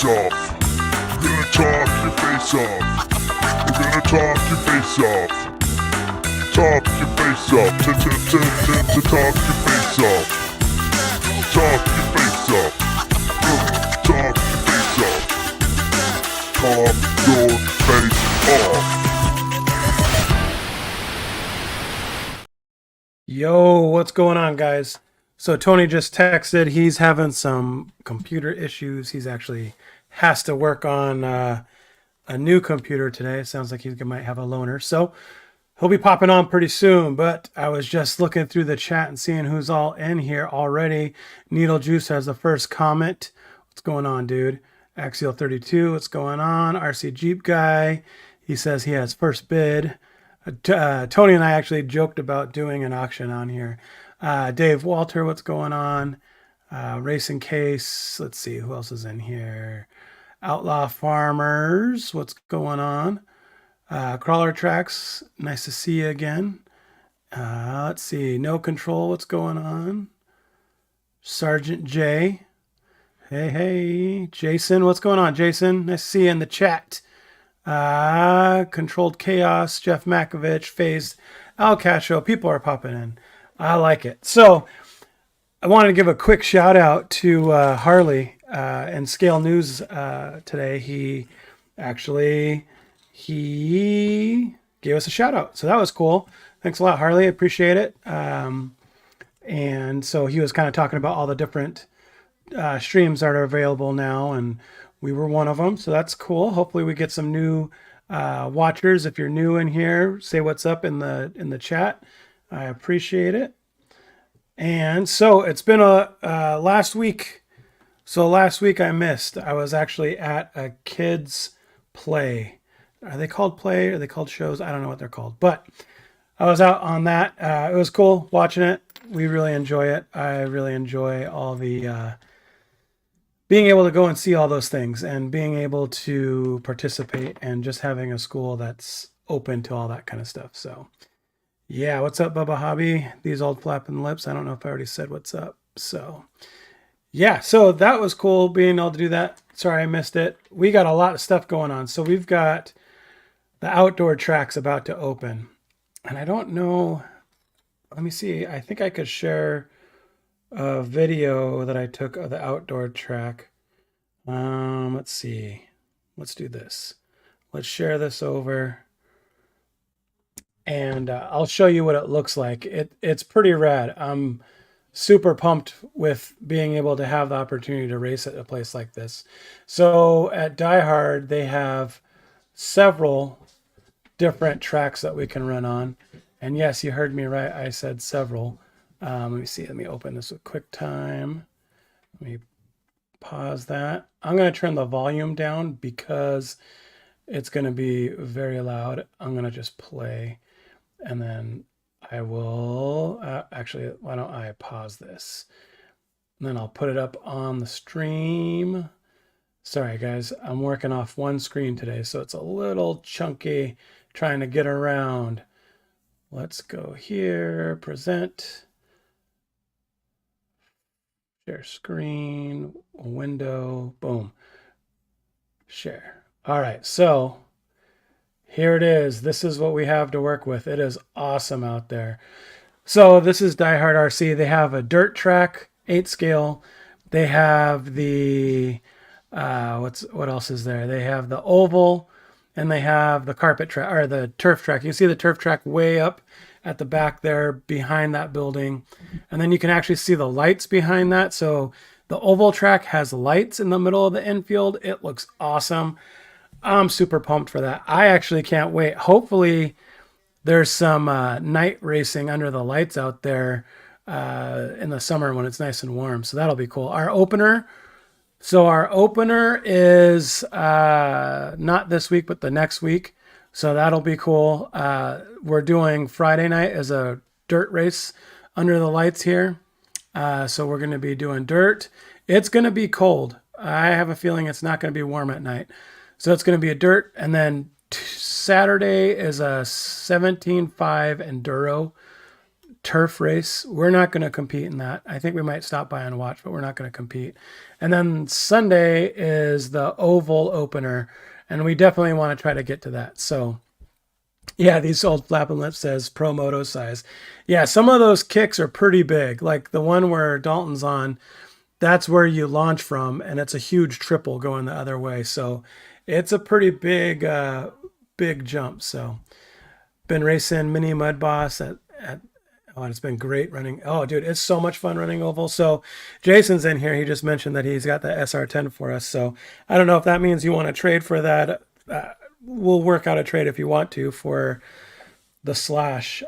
face off. We're gonna talk your face off. We're gonna talk your face off. Talk your face off. To talk your face off. Talk your face off. Talk your face off. Talk your face off. Yo, what's going on, guys? So Tony just texted. He's having some computer issues. He's actually has to work on a new computer today. Sounds like he might have a loaner. So he'll be popping on pretty soon. But I was just looking through the chat and seeing who's all in here already. Needle Juice has the first comment. What's going on, dude? Axial 32, what's going on? RC Jeep guy, he says he has first bid. Tony and I actually joked about doing an auction on here. Dave Walter, what's going on? Racing Case, let's see, who else is in here? Outlaw Farmers, what's going on? Crawler Tracks, nice to see you again. Let's see, No Control, what's going on? Sergeant J. Hey, Jason, what's going on, Jason? Nice to see you in the chat. Controlled Chaos, Jeff Makovich, Phased, Al Cacho, people are popping in. I like it. So I wanted to give a quick shout out to Harley and Scale News today. He gave us a shout out. So that was cool. Thanks a lot, Harley. I appreciate it. And so he was kind of talking about all the different streams that are available now, and we were one of them. So that's cool. Hopefully we get some new watchers. If you're new in here, say what's up in the chat. I appreciate it. And so it's been a last week. So last week I missed. I was actually at a kids play. Are they called play? Are they called shows? I don't know what they're called. But I was out on that. It was cool watching it. We really enjoy it. I really enjoy all the being able to go and see all those things and being able to participate and just having a school that's open to all that kind of stuff. So yeah, what's up, Bubba Hobby? These old flapping lips. I don't know if I already said what's up. So yeah, so that was cool being able to do that. Sorry I missed it. We got a lot of stuff going on. So we've got the outdoor tracks about to open. And I don't know. Let me see. I think I could share a video that I took of the outdoor track. Let's see. Let's do this. Let's share this over. And I'll show you what it looks like. It's pretty rad. I'm super pumped with being able to have the opportunity to race at a place like this. So at Die Hard, they have several different tracks that we can run on. And yes, you heard me right. I said several. Let me see. Let me open this with QuickTime. Let me pause that. I'm going to turn the volume down because it's going to be very loud. I'm going to just play. And then I will, actually, why don't I pause this? And then I'll put it up on the stream. Sorry, guys. I'm working off one screen today, so it's a little chunky trying to get around. Let's go here, present, share screen, window, boom, share. All right, so here it is. This is what we have to work with. It is awesome out there. So this is Die Hard RC. They have a dirt track, 8 scale. They have the, what else is there? They have the oval, and they have the carpet track, or the turf track. You can see the turf track way up at the back there behind that building. And then you can actually see the lights behind that. So the oval track has lights in the middle of the infield. It looks awesome. I'm super pumped for that. I actually can't wait. Hopefully there's some night racing under the lights out there in the summer when it's nice and warm. So that'll be cool. Our opener is not this week, but the next week. So that'll be cool. We're doing Friday night as a dirt race under the lights here. So we're going to be doing dirt. It's going to be cold. I have a feeling it's not going to be warm at night. So it's going to be a dirt. And then Saturday is a 17.5 enduro turf race. We're not going to compete in that. I think we might stop by and watch, but we're not going to compete. And then Sunday is the oval opener, and we definitely want to try to get to that. So yeah, these old flapping lips says pro moto size. Yeah, some of those kicks are pretty big. Like the one where Dalton's on, that's where you launch from, and it's a huge triple going the other way. So it's a pretty big jump. So been racing mini mud boss at oh, and it's been great running. Oh, dude, it's so much fun running oval. So Jason's in here. He just mentioned that he's got the SR10 for us. So I don't know if that means you want to trade for that. We'll work out a trade if you want to for the slash.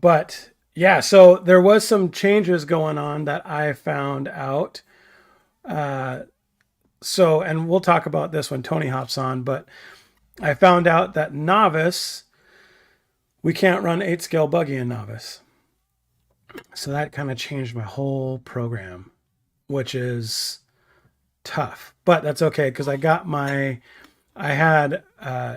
But yeah, so there was some changes going on that I found out. So, and we'll talk about this when Tony hops on, but I found out that novice, we can't run 8-scale buggy in novice. So that kind of changed my whole program, which is tough, but that's okay because I had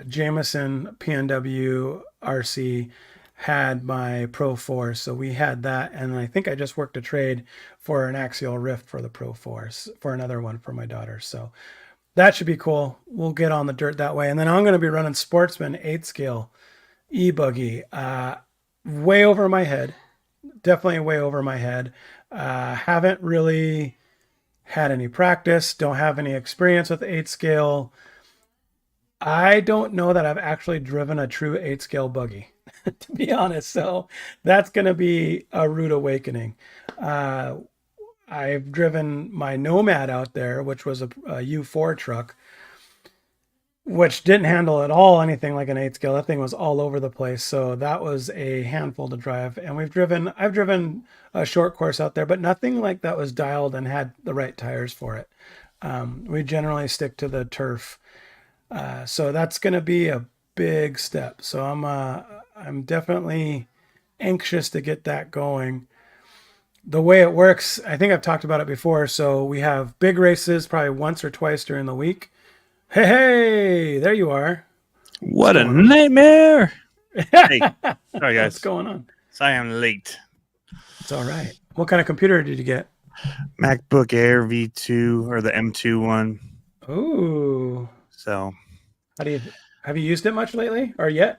Jameson PNW RC had my Pro 4, so we had that, and I think I just worked a trade for an axial rift for the Pro 4 for another one for my daughter. So that should be cool. We'll get on the dirt that way, and then I'm going to be running Sportsman 8-scale e-buggy, way over my head, definitely way over my head. Haven't really had any practice, don't have any experience with 8-scale. I don't know that I've actually driven a true 8-scale buggy, to be honest. So that's going to be a rude awakening. I've driven my Nomad out there, which was a U4 truck, which didn't handle at all anything like an 8-scale. That thing was all over the place. So that was a handful to drive. And I've driven a short course out there, but nothing like that was dialed and had the right tires for it. We generally stick to the turf. So that's going to be a big step. So I'm definitely anxious to get that going. The way it works, I think I've talked about it before. So we have big races probably once or twice during the week. Hey, there you are. What a nightmare. Hey, sorry guys. What's going on? So I am late. It's all right. What kind of computer did you get? MacBook Air V2 or the M2 one. Ooh. So Have you used it much lately or yet?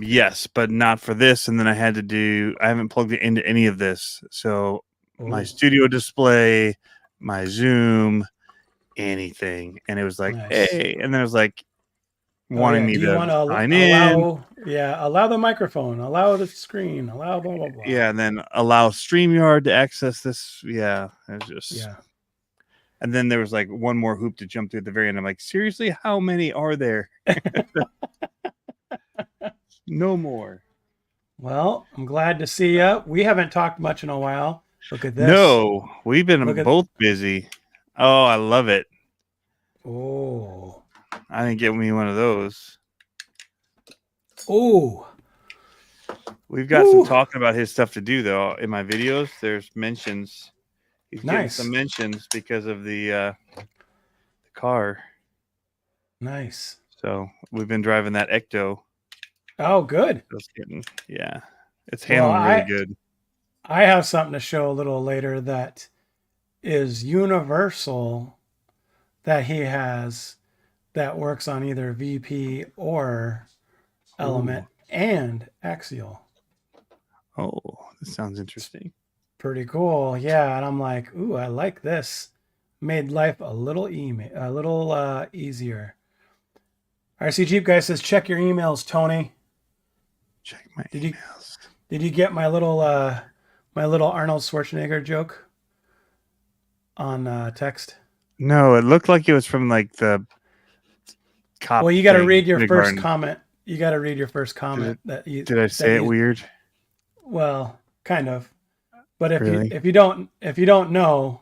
Yes, but not for this. And then I haven't plugged it into any of this. So my studio display, my Zoom, anything. And it was like, nice. Hey, and then it was like wanting me Do you to want sign in. Allow the microphone, allow the screen, allow blah, blah, blah. Yeah, and then allow StreamYard to access this. Yeah, it was just... Yeah. And then there was like one more hoop to jump through at the very end. I'm like, seriously, how many are there? No more. Well, I'm glad to see you. We haven't talked much in a while. Look at this. No, we've been both busy. Oh, I love it. Oh. I didn't get me one of those. Oh. We've got some talking about his stuff to do, though. In my videos, there's mentions. He's getting some mentions because of the car. Nice. So we've been driving that Ecto. Oh, good. It's handling really good. I have something to show a little later that is universal that he has that works on either VP or Element and Axial. Oh, this sounds interesting. Pretty cool. Yeah, and I'm like, ooh, I like this. Made life a little easier. RC Jeep guy says, check your emails, Tony. Check my emails. Did you get my little Arnold Schwarzenegger joke on text? No, it looked like it was from like the cop. Well, you got to read your first comment. You got to read your first comment. Did I say it weird? Well, kind of. But if you don't know,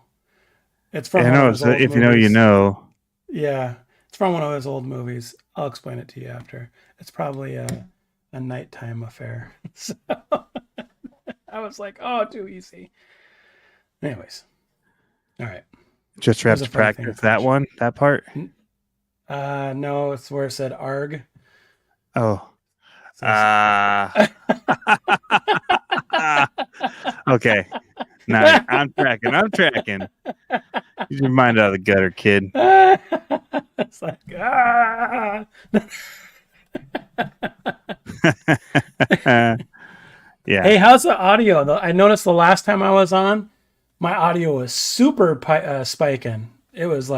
it's from one of his old movies. If you know, you know. Yeah, it's from one of his old movies. I'll explain it to you after. It's probably a nighttime affair. So I was like, oh, too easy. Anyways, all right. Just have to practice that part. No, it's where it said ARG. Oh, Okay. Now I'm tracking. Get your mind out of the gutter, kid. It's like, Yeah. Hey, how's the audio? I noticed the last time I was on, my audio was super spiking. It was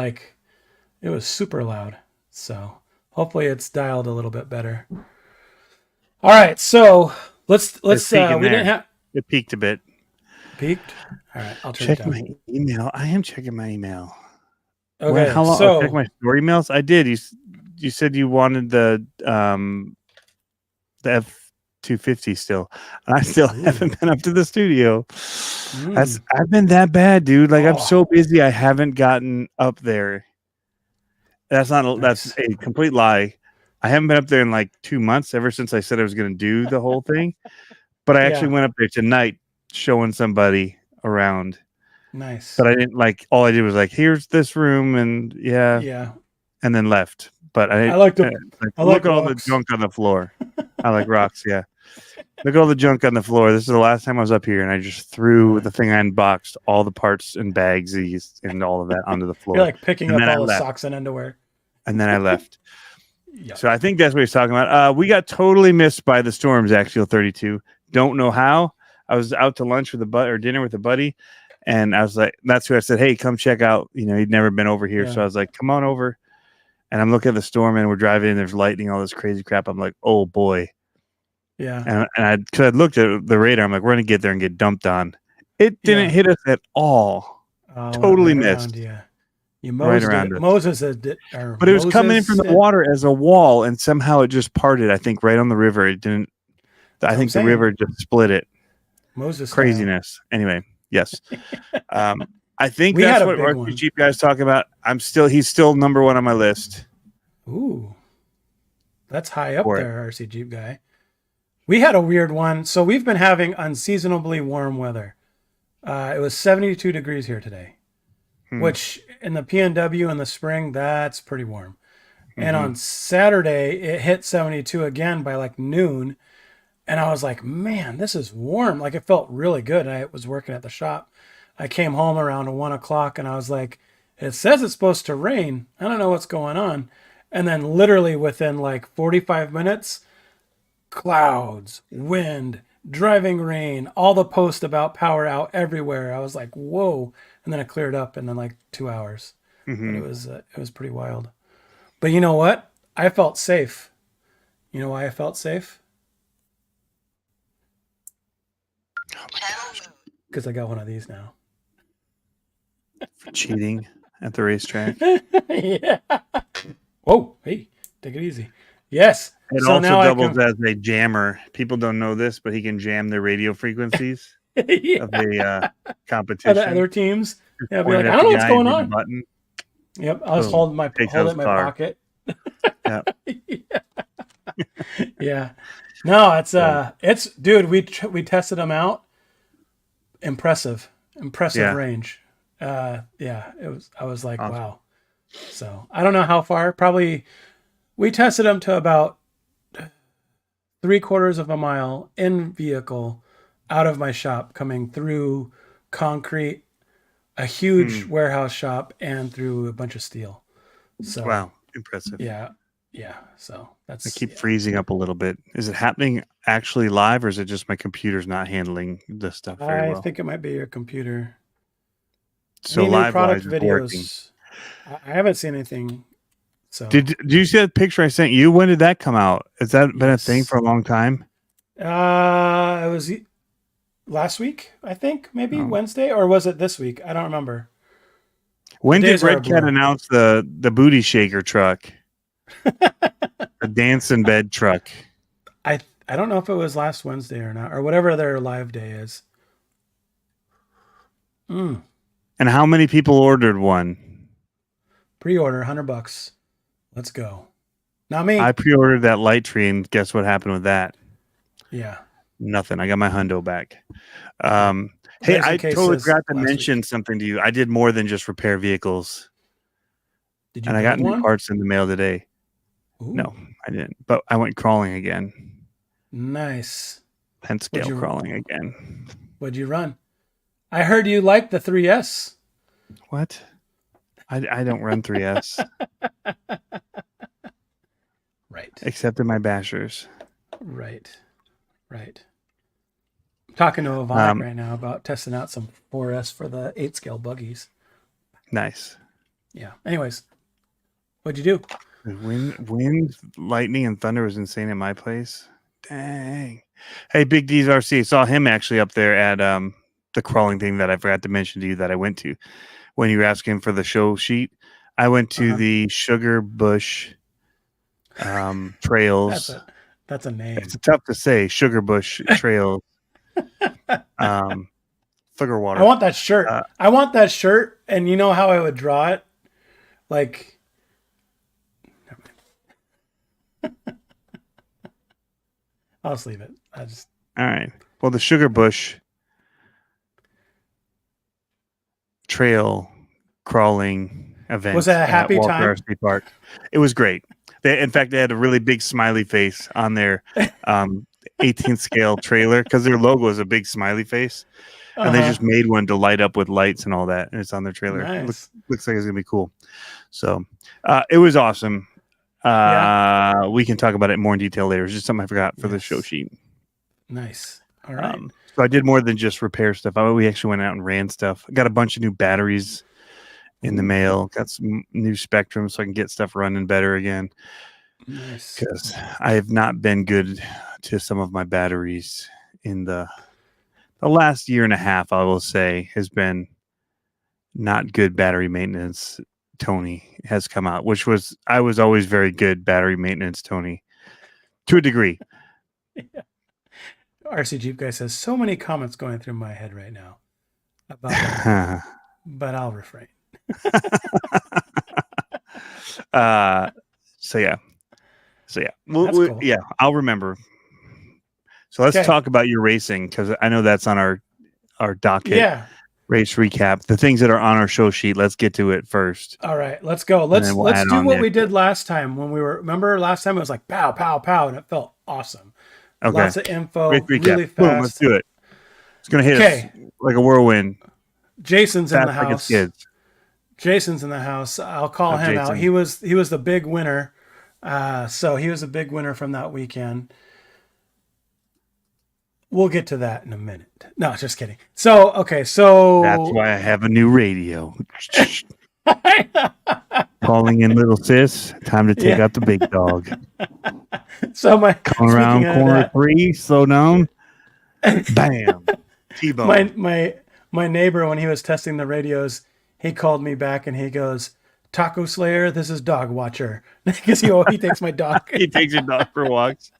super loud. So hopefully it's dialed a little bit better. All right, so let's we didn't have it peaked a bit. Peaked. All right, I'll turn check it down. my email. I am checking my email. Okay, how long? So I'll check my story emails. I did. You said you wanted the F-250 still, and I still haven't been up to the studio. I've been that bad, dude. Like I'm so busy, I haven't gotten up there. That's a complete lie. I haven't been up there in like 2 months, ever since I said I was going to do the whole thing. But I actually went up there tonight, showing somebody around. Nice. But I didn't all I did was like, here's this room, and and then left. But I like to look at all the junk on the floor. I like rocks, yeah. Look at all the junk on the floor. This is the last time I was up here, and I just threw the thing I unboxed, all the parts and bags and all of that onto the floor. You're like picking up all the socks and underwear. And then I left. So I think that's what he's talking about. We got totally missed by the storms, Axial 32. Don't know how. I was out to lunch with dinner with a buddy, and I was like, that's who I said, hey, come check out. He'd never been over here. So I was like, come on over. And I'm looking at the storm, and we're driving, and there's lightning, all this crazy crap. I'm like, oh boy. Yeah. And I looked at the radar. I'm like, we're going to get there and get dumped on. It didn't hit us at all. Totally missed. You right around it. Moses did, but it was coming in from the water as a wall, and somehow it just parted. I think right on the river. It didn't. I think the river just split it. Moses craziness. Anyway, yes. I think that's what RC Jeep guys talking about. He's still number one on my list. Ooh, that's high up there, RC Jeep guy. We had a weird one. So we've been having unseasonably warm weather. It was 72 degrees here today. Which in the PNW in the spring, that's pretty warm. And on Saturday, it hit 72 again by like noon. And I was like, man, this is warm. Like it felt really good. I was working at the shop. I came home around 1 o'clock and I was like, it says it's supposed to rain. I don't know what's going on. And then literally within like 45 minutes, clouds, wind, driving rain, all the posts about power out everywhere. I was like, whoa. And then it cleared up in like 2 hours. But it was pretty wild. But you know what? I felt safe. You know why I felt safe? Because I got one of these now. For cheating at the racetrack. Yeah. Whoa, hey, take it easy. Yes. It also doubles as a jammer. People don't know this, but he can jam the radio frequencies of the competition. Of the other teams. Yeah, be like, I don't know what's going on. Button. Yep, I'll just hold it in my pocket. Yeah. Yeah. No, it's dude. We tested them out. Impressive range. It was. I was like, awesome. Wow. So I don't know how far. Probably we tested them to about 3/4 of a mile in vehicle out of my shop, coming through concrete, a huge warehouse shop, and through a bunch of steel. So wow, impressive. Yeah. So I keep freezing up a little bit. Is it happening actually live, or is it just my computer's not handling this stuff very well? I think it might be your computer. So live product videos. I haven't seen anything. So did you see that picture I sent you? When did that come out? Has that been a thing for a long time? It was last week, I think, maybe Wednesday, or was it this week? I don't remember. When did Red Cat announce the booty shaker truck? The dancing bed truck. I don't know if it was last Wednesday or not, or whatever their live day is. And how many people ordered one? Pre-order, $100. Let's go. Not me. I pre-ordered that light tree, and guess what happened with that? Yeah. Nothing. I got my hundo back. Hey, I totally forgot to mention something to you. I did more than just repair vehicles. Did you? And I got new parts in the mail today. Ooh. No, I didn't. But I went crawling again. Nice. 10 scale you crawling again. What'd you run? I heard you liked the 3S. What? I don't run 3S. Right. Except in my bashers. Right. I'm talking to Avonic right now about testing out some 4S for the 8 scale buggies. Nice. Yeah. Anyways, what'd you do? Wind, lightning, and thunder was insane at my place. Dang. Hey, Big D's RC. Saw him actually up there at the crawling thing that I forgot to mention to you that I went to when you were asking for the show sheet. I went to the Sugar Bush Trails. That's a name. It's tough to say. Sugar Bush Trails. Sugar water. I want that shirt. I want that shirt, and you know how I would draw it? Like, I'll just leave it. All right. Well, the Sugar Bush Trail crawling event was that a happy Walker time? RC Park. It was great. In fact, they had a really big smiley face on their 18th scale trailer because their logo is a big smiley face, and they just made one to light up with lights and all that, and it's on their trailer. Nice. Looks like it's gonna be cool. So it was awesome. We can talk about it more in detail later. It's just something I forgot for the show sheet. Nice. All right. So I did more than just repair stuff. We actually went out and ran stuff. I got a bunch of new batteries in the mail. Got some new Spectrum so I can get stuff running better again. Nice. Because I have not been good to some of my batteries in the last year and a half. I will say has been not good battery maintenance. Tony has come out, I was always very good battery maintenance, Tony, to a degree. Yeah. RC Jeep guy says so many comments going through my head right now about that, but I'll refrain. So yeah. Cool. Yeah, I'll remember. So let's talk about your racing because I know that's on our docket. Yeah. Race recap. The things that are on our show sheet. Let's get to it first. All right, let's go. Let's do what we did last time when we were. Remember last time it was like pow pow pow, and it felt awesome. Okay. Lots of info. Great recap. Really fast. Boom, let's do it. It's gonna hit us like a whirlwind. Jason's in the house. Jason's in the house. I'll call him out. He was the big winner. So he was a big winner from that weekend. We'll get to that in a minute. No, just kidding. So, okay. So that's why I have a new radio. Calling in little sis. Time to take out the big dog. So coming around corner 3, slow down. Bam. T-bone. My neighbor, when he was testing the radios, he called me back and he goes, "Taco Slayer, this is Dog Watcher." Because he takes my dog. He takes your dog for walks.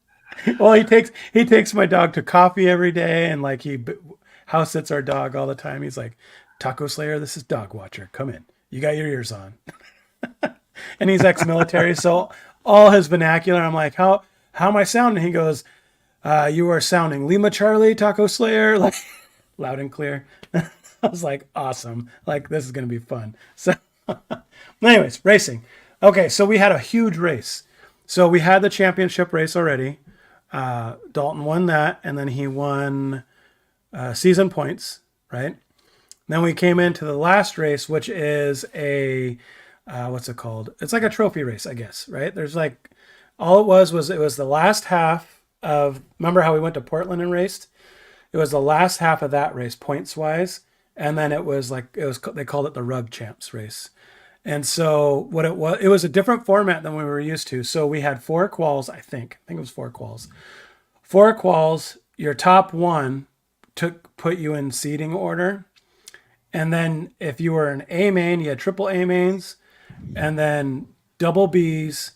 Well, he takes my dog to coffee every day, and like he house sits our dog all the time. He's like, "Taco Slayer, this is Dog Watcher. Come in. You got your ears on." And he's ex-military, so all his vernacular. I'm like, how am I sounding? He goes, "You are sounding Lima Charlie, Taco Slayer," like loud and clear. I was like, awesome. Like this is gonna be fun. So, anyways, racing. Okay, so we had a huge race. So we had the championship race already. Dalton won that, and then he won season points, right? Then we came into the last race, which is a what's it called? It's like a trophy race, I guess, right? There's like all it was the last half of. Remember how we went to Portland and raced? It was the last half of that race, points wise, and then it was they called it the Rug Champs race. And so what it was a different format than we were used to. So we had 4 quals, I think it was 4 quals. 4 quals, your top one put you in seeding order. And then if you were an A main, you had triple A mains, and then double Bs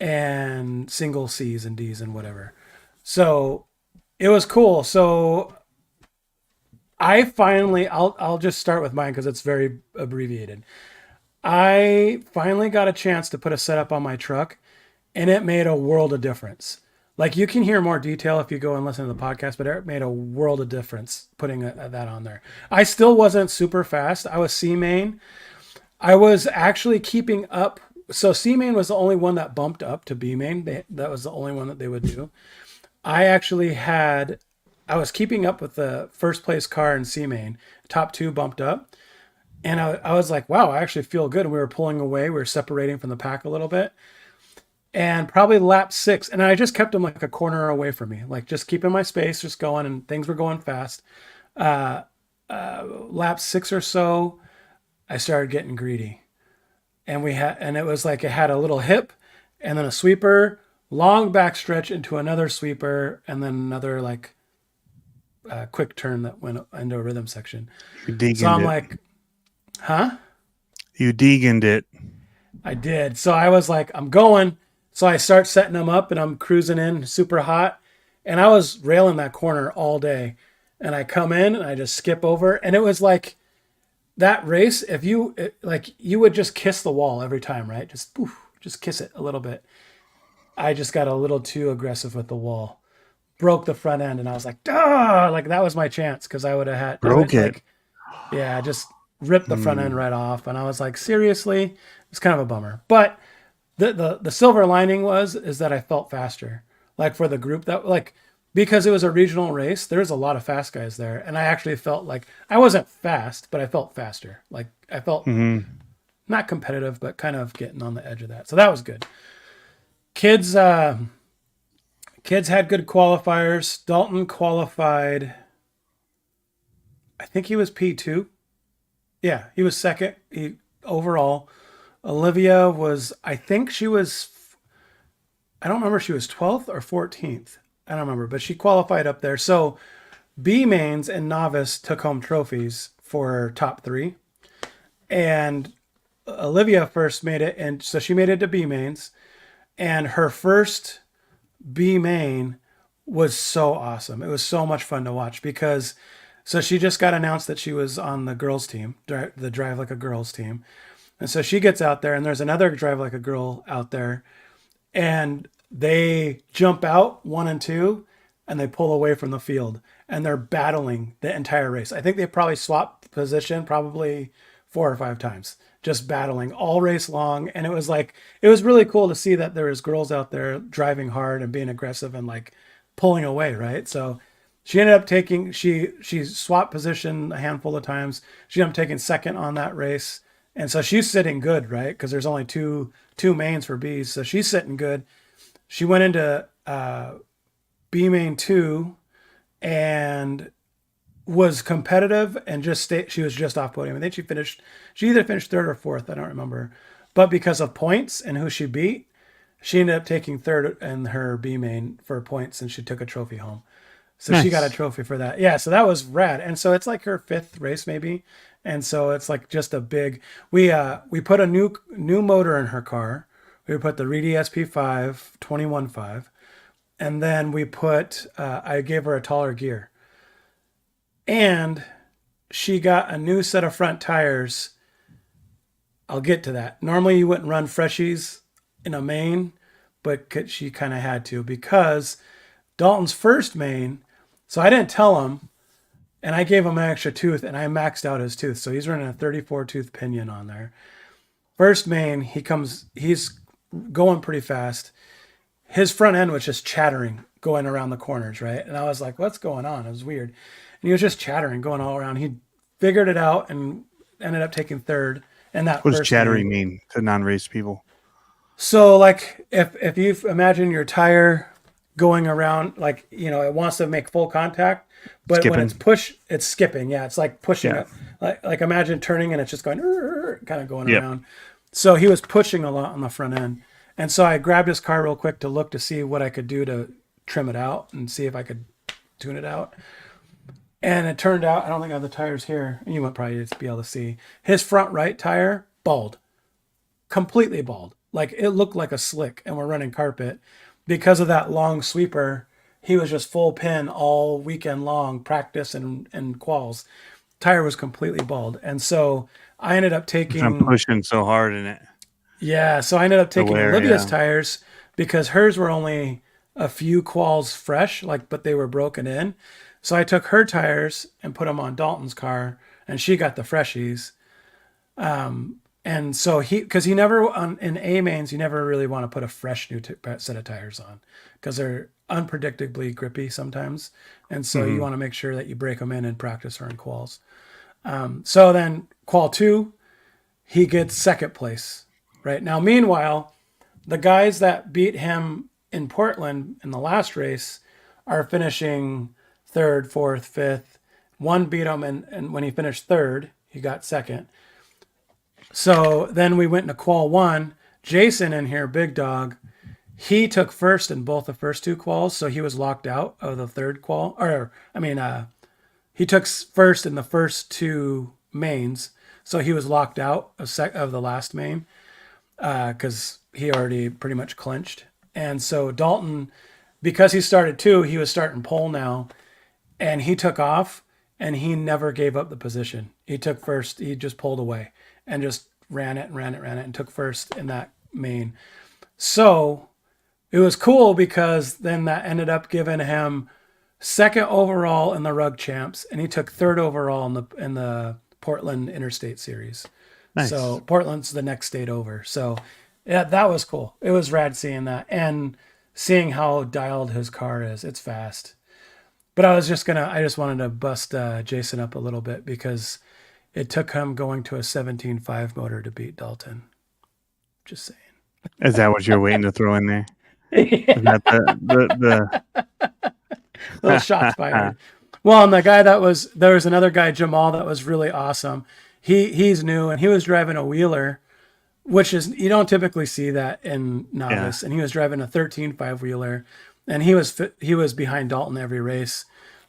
and single Cs and Ds and whatever. So it was cool. So I finally, I'll just start with mine because it's very abbreviated. I finally got a chance to put a setup on my truck, and it made a world of difference. Like you can hear more detail if you go and listen to the podcast, but it made a world of difference putting that on there. I still wasn't super fast. I was C main. I was actually keeping up. So C main was the only one that bumped up to B main. That was the only one that they would do. I actually had, I was keeping up with the first place car in C main, top two bumped up. And I was like, wow, I actually feel good. And we were pulling away. We were separating from the pack a little bit. And probably lap six. And I just kept them like a corner away from me, like just keeping my space, just going. And things were going fast. Uh, Lap six or so, I started getting greedy. And it was like it had a little hip and then a sweeper, long back stretch into another sweeper, and then another like quick turn that went into a rhythm section. You So deeganed I'm it. like, huh? You deeganed it. I did. So I was like, I'm going. So I start setting them up and I'm cruising in super hot. And I was railing that corner all day. And I come in and I just skip over. And it was like that race, if you like, you would just kiss the wall every time, right? Just poof, just kiss it a little bit. I just got a little too aggressive with the wall, broke the front end. And I was like, ah, like that was my chance because I would have had, I Broke would it. like, yeah, just ripped the front end Hmm. right off. And I was like, seriously, it's kind of a bummer. But the silver lining is that I felt faster. Like for the group that like because it was a regional race, there's a lot of fast guys there. And I actually felt like I wasn't fast, but I felt faster. Like I felt Hmm. not competitive, but kind of getting on the edge of that. So that was good. Kids kids had good qualifiers. Dalton qualified, I think he was P2. Yeah, he was second overall. Olivia was, I think she was, I don't remember if she was 12th or 14th. I don't remember, but she qualified up there. So B mains and novice took home trophies for top three. And Olivia first made it. And so she made it to B mains. And her first B main was so awesome. It was so much fun to watch because so she just got announced that she was on the girls team, the Drive Like a Girls team. And so she gets out there and there's another Drive Like a Girl out there and they jump out one and two and they pull away from the field and they're battling the entire race. I think they probably swapped position probably 4 or 5 times, just battling all race long. And it was like, it was really cool to see that there was girls out there driving hard and being aggressive and like pulling away. Right. So she ended up taking, she swapped position a handful of times. She ended up taking second on that race. And so she's sitting good, right? Because there's only two mains for B's, so she's sitting good. She went into B main two and was competitive and just stayed. She was just off podium. I think she finished. She either finished third or fourth. I don't remember. But because of points and who she beat, she ended up taking third in her B main for points, and she took a trophy home. So she got a Nice. trophy for that. Yeah, so that was rad. And so it's like her fifth race maybe. And so it's like just a big we put a new motor in her car. We put the Reedy SP5 21.5 and then we put I gave her a taller gear. And she got a new set of front tires. I'll get to that. Normally you wouldn't run freshies in a main, but she kind of had to because Dalton's first main, so I didn't tell him, and I gave him an extra tooth, and I maxed out his tooth. So he's running a 34 tooth pinion on there. First main, he's going pretty fast. His front end was just chattering going around the corners, right? And I was like, what's going on? It was weird. And he was just chattering going all around. He figured it out and ended up taking third in that What does first main. chattering mean to non-race people? So like if you imagine your tire going around, like it wants to make full contact, but when it's Skipping. it's skipping. Yeah, it's like pushing Yeah. it. Like imagine turning and it's just going kind of going Yep. around. So he was pushing a lot on the front end, and so I grabbed his car real quick to look to see what I could do to trim it out and see if I could tune it out. And it turned out I don't think I have the tires here. You might probably just be able to see his front right tire bald, completely bald. Like it looked like a slick, and we're running carpet because of that long sweeper. He was just full pin all weekend long, practice and quals. Tire was completely bald, and so I ended up I'm taking pushing so hard in it. yeah. So I ended up The taking wear, Olivia's yeah. tires because hers were only a few quals fresh, like but they were broken in. So I took her tires and put them on Dalton's car, and she got the freshies. And so because he never in A mains, you never really want to put a fresh new set of tires on because they're unpredictably grippy sometimes, and so you Mhm. want to make sure that you break them in practice or in quals. So then qual 2, he gets second place. Right now, meanwhile, the guys that beat him in Portland in the last race are finishing third, fourth, fifth. One beat him, and when he finished third, he got second. So then we went into qual 1. Jason in here, big dog, he took first in both the first two quals, so he was locked out of the third qual. He took first in the first two mains, so he was locked out of the last main because he already pretty much clinched. And so Dalton, because he started two, he was starting pole now, and he took off, and he never gave up the position. He took first. He just pulled away and just ran it, and took first in that main. So it was cool because then that ended up giving him second overall in the Rug Champs, and he took third overall in the Portland Interstate Series. Nice. So Portland's the next state over. So yeah, that was cool. It was rad seeing that and seeing how dialed his car is. It's fast. But I just wanted to bust Jason up a little bit because it took him going to a 17.5 motor to beat Dalton. Just saying. Is that what you're waiting to throw in there? Is that the Little shots fired. Well, and there was another guy, Jamal, that was really awesome. He's new and he was driving a wheeler, which is, you don't typically see that in novice. Yeah. And he was driving a 13.5 wheeler, and he was behind Dalton every race.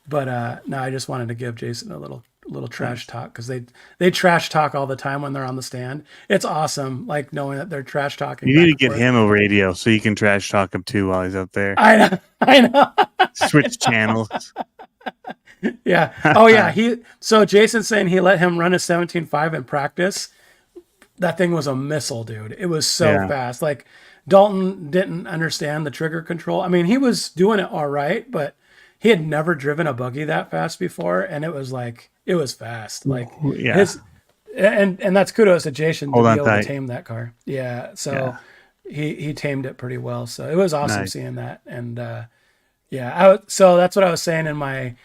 But no, I just wanted to give Jason a little trash talk because they trash talk all the time when they're on the stand. It's awesome, like knowing that they're trash talking. You need to get him a radio so you can trash talk him too while he's up there. I know. Switch channels. Yeah. Oh yeah. So Jason's saying he let him run a 17.5 in practice. That thing was a missile, dude. It was so fast. Like Dalton didn't understand the trigger control. I mean, he was doing it all right, but he had never driven a buggy that fast before, and it was fast. Like and that's kudos to Jason to be able to tame that car. Yeah. So he tamed it pretty well. So it was awesome seeing that. And so that's what I was saying in my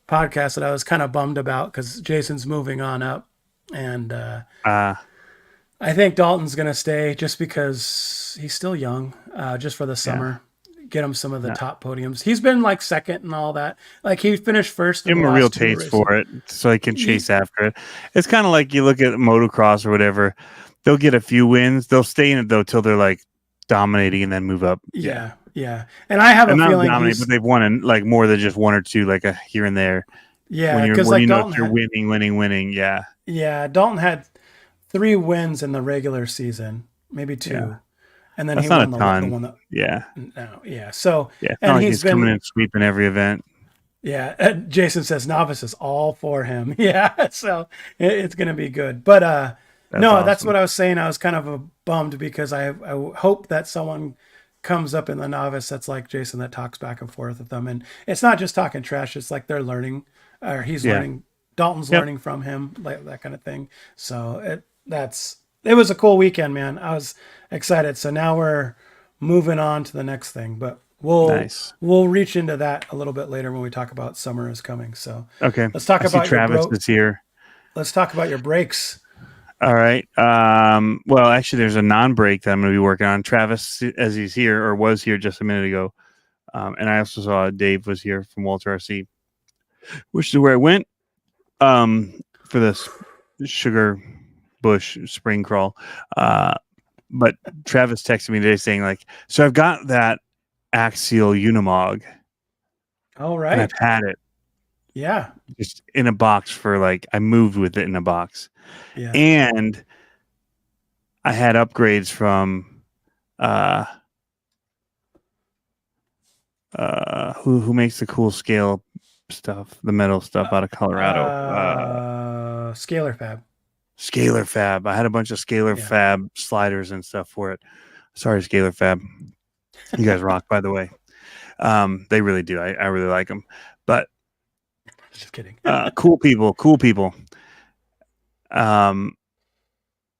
podcast that I was kind of bummed about because Jason's moving on up, and I think Dalton's gonna stay just because he's still young, just for the summer. Get him some of the top podiums. He's been like second and all that. Like he finished first. Give him a real taste for it so he can chase after it. It's kind of like you look at motocross or whatever. They'll get a few wins. They'll stay in it though till they're like dominating and then move up. Yeah. And I have a feeling but they've won in like more than just one or two, like a here and there. Yeah, because like Dalton, you're winning. Yeah. Yeah, Dalton had 3 wins in the regular season, maybe 2. Yeah. And then that's he not won a ton. The one that, yeah. No, yeah. So and he's coming in sweeping every event. Yeah, Jason says novice is all for him. Yeah, so it's going to be good. But awesome. That's what I was saying. I was kind of bummed because I hope that someone comes up in the novice that's like Jason, that talks back and forth with them. And it's not just talking trash. It's like they're learning, or he's learning. Dalton's learning from him, like that kind of thing. So it was a cool weekend, man. I was excited. So now we're moving on to the next thing, but we'll reach into that a little bit later when we talk about summer is coming. So okay, let's talk about Travis is here. Let's talk about your brakes. All right. Well, actually, there's a non-break that I'm going to be working on. Travis, as he's here or was here just a minute ago, and I also saw Dave was here from Walter RC, which is where I went for this Sugar Bush spring crawl. But Travis texted me today saying like, so I've got that axial Unimog. All right. And I've had it. Yeah. Just in a box for like, I moved with it in a box. Yeah. And I had upgrades from who makes the cool scale stuff, the metal stuff out of Colorado. Scalar Fab. Scalar Fab. I had a bunch of Scalar Fab sliders and stuff for it. Sorry, Scalar Fab. You guys rock, by the way. They really do. I really like them. But just kidding. Cool people.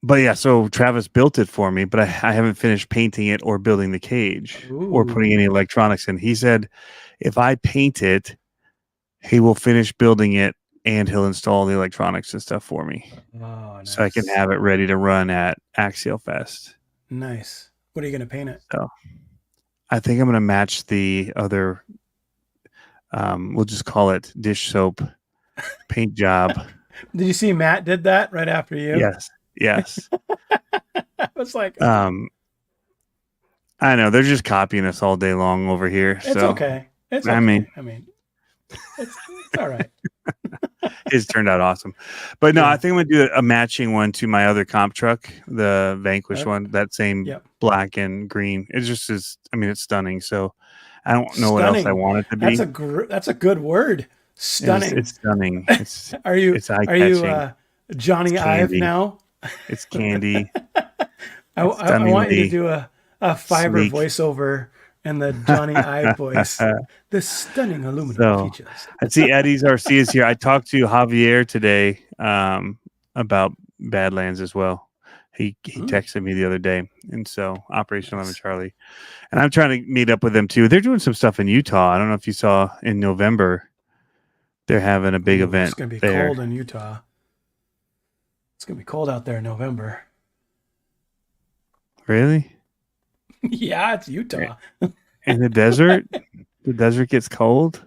But yeah, so Travis built it for me, but I haven't finished painting it or building the cage or putting any electronics in. He said if I paint it, he will finish building it and he'll install the electronics and stuff for me. Oh, nice. So I can have it ready to run at Axial Fest. Nice. What are you going to paint it? So I think I'm going to match the other, we'll just call it dish soap paint job. Did you see Matt did that right after you? Yes. I was like, I know they're just copying us all day long over here. It's okay. It's okay. I mean, it's all right. It's turned out awesome. But no, I think I'm going to do a matching one to my other comp truck, the Vanquish one, that same black and green. It just is, I mean, it's stunning. So I don't know what else I want it to be. That's a good word. Stunning. It's stunning. It's are you Johnny Ive now? It's candy. I want you to do a fiber voiceover and the Johnny Ive voice. The stunning aluminum features. I see Eddie's RC is here. I talked to Javier today about Badlands as well. He texted me the other day, and so Operation 11 Charlie. And I'm trying to meet up with them too. They're doing some stuff in Utah. I don't know if you saw in November. They're having a big event. It's going to be cold in Utah. It's going to be cold out there in November. Really? Yeah, it's Utah. In the desert? The desert gets cold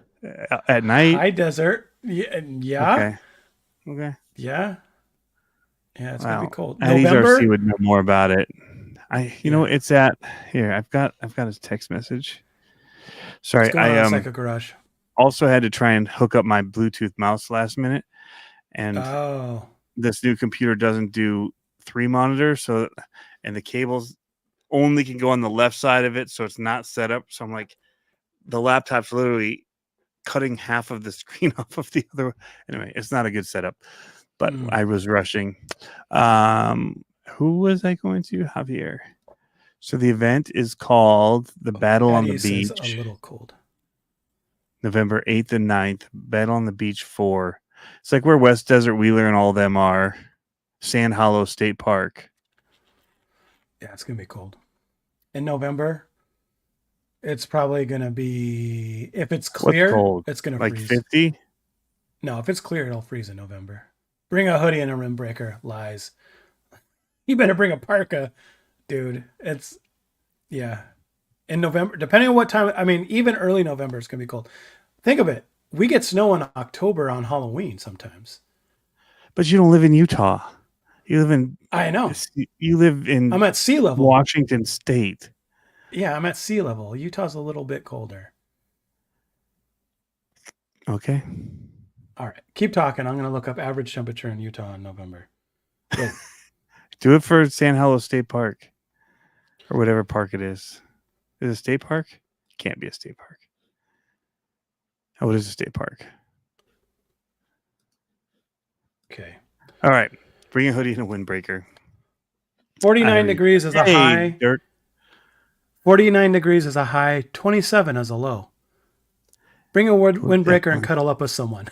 at night? High desert. Yeah. Okay. Yeah. Yeah, it's going to be cold. Eddie's November? RC would know more about it. You know, it's at here. I've got his text message. Sorry, I Psycho Garage. Also had to try and hook up my Bluetooth mouse last minute, and this new computer doesn't do 3 monitors, and the cables only can go on the left side of it, so it's not set up. So I'm like, the laptop's literally cutting half of the screen off of the other. Anyway, it's not a good setup, but I was rushing. Who was I going to? Javier. So the event is called the Battle on the Beach. A little cold. November 8th and 9th, Battle on the Beach 4. It's like where West Desert Wheeler and all of them are. Sand Hollow State Park. Yeah, it's going to be cold. In November, it's probably going to be, if it's clear, it's going to like freeze. 50? No, if it's clear, it'll freeze in November. Bring a hoodie and a rim breaker. Lies. You better bring a parka, dude. In November, depending on what time, I mean, even early November, it's going to be cold. Think of it. We get snow in October on Halloween sometimes. But you don't live in Utah. You live in... I know. You live in... I'm at sea level. Washington State. Yeah, I'm at sea level. Utah's a little bit colder. Okay. All right. Keep talking. I'm going to look up average temperature in Utah in November. Good. Do it for Sand Hollow State Park. Or whatever park it is. Is it a state park? It can't be a state park. Oh, it is a state park. Okay. All right. Bring a hoodie and a windbreaker. 49 degrees is a high. Dirt. 49 degrees is a high. 27 is a low. Bring a windbreaker and cuddle up with someone.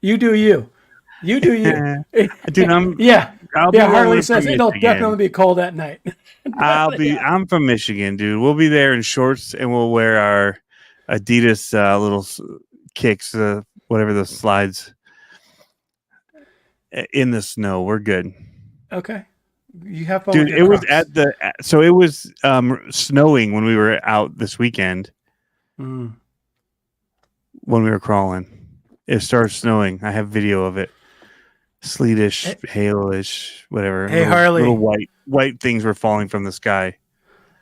You do you. You do you. Dude, Harley says it'll definitely be cold at night. I'm from Michigan, dude. We'll be there in shorts and we'll wear our Adidas little kicks, whatever the slides in the snow. We're good. Okay. You have fun. Dude, it was it was snowing when we were out this weekend. When we were crawling. It started snowing. I have video of it. Sleetish, hailish, whatever. Hey, Harley. Little white things were falling from the sky.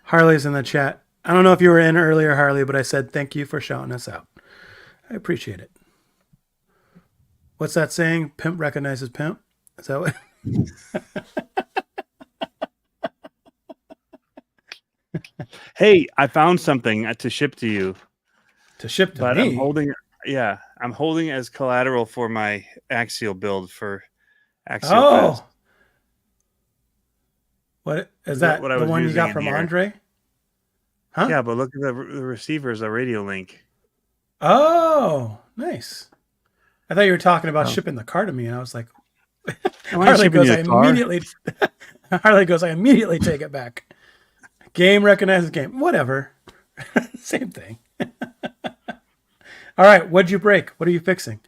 Harley's in the chat. I don't know if you were in earlier, Harley, but I said thank you for shouting us out. I appreciate it. What's that saying? Pimp recognizes pimp? Is that what? Hey, I found something to ship to you. To ship to me? I'm holding as collateral for my Axial build for Axial Fest. What is that? The one you got from Andre? Huh? Yeah, but look at the receiver is a radio link. Oh, nice. I thought you were talking about Oh. shipping the car to me, and I was like, Am I Harley shipping goes, you I a car? immediately, Harley goes, I immediately take it back. Game recognizes game. Whatever. Same thing. All right. What'd you break? What are you fixing?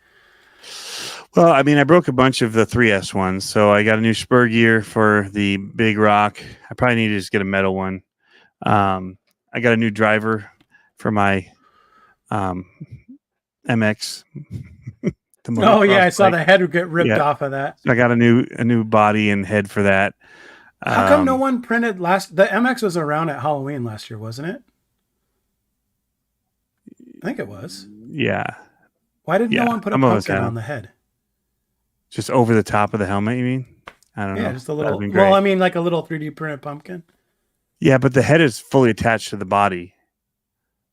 Well, I mean, I broke a bunch of the 3S ones, so I got a new spur gear for the big rock. I probably need to just get a metal one. I got a new driver for my um, MX, the Oh, yeah. motocross I saw bike. the head get ripped Yeah, off of that. so I got a new body and head for that. How come no Um, one printed last? The MX was around at Halloween last year, wasn't it? I think it was. yeah, Why did no yeah. one put a Some of us pumpkin have on the head? just over the top of the helmet. You mean? I don't Yeah, know. just a That'd little. been Well, great. I mean, like a little 3D printed pumpkin. Yeah, but the head is fully attached to the body.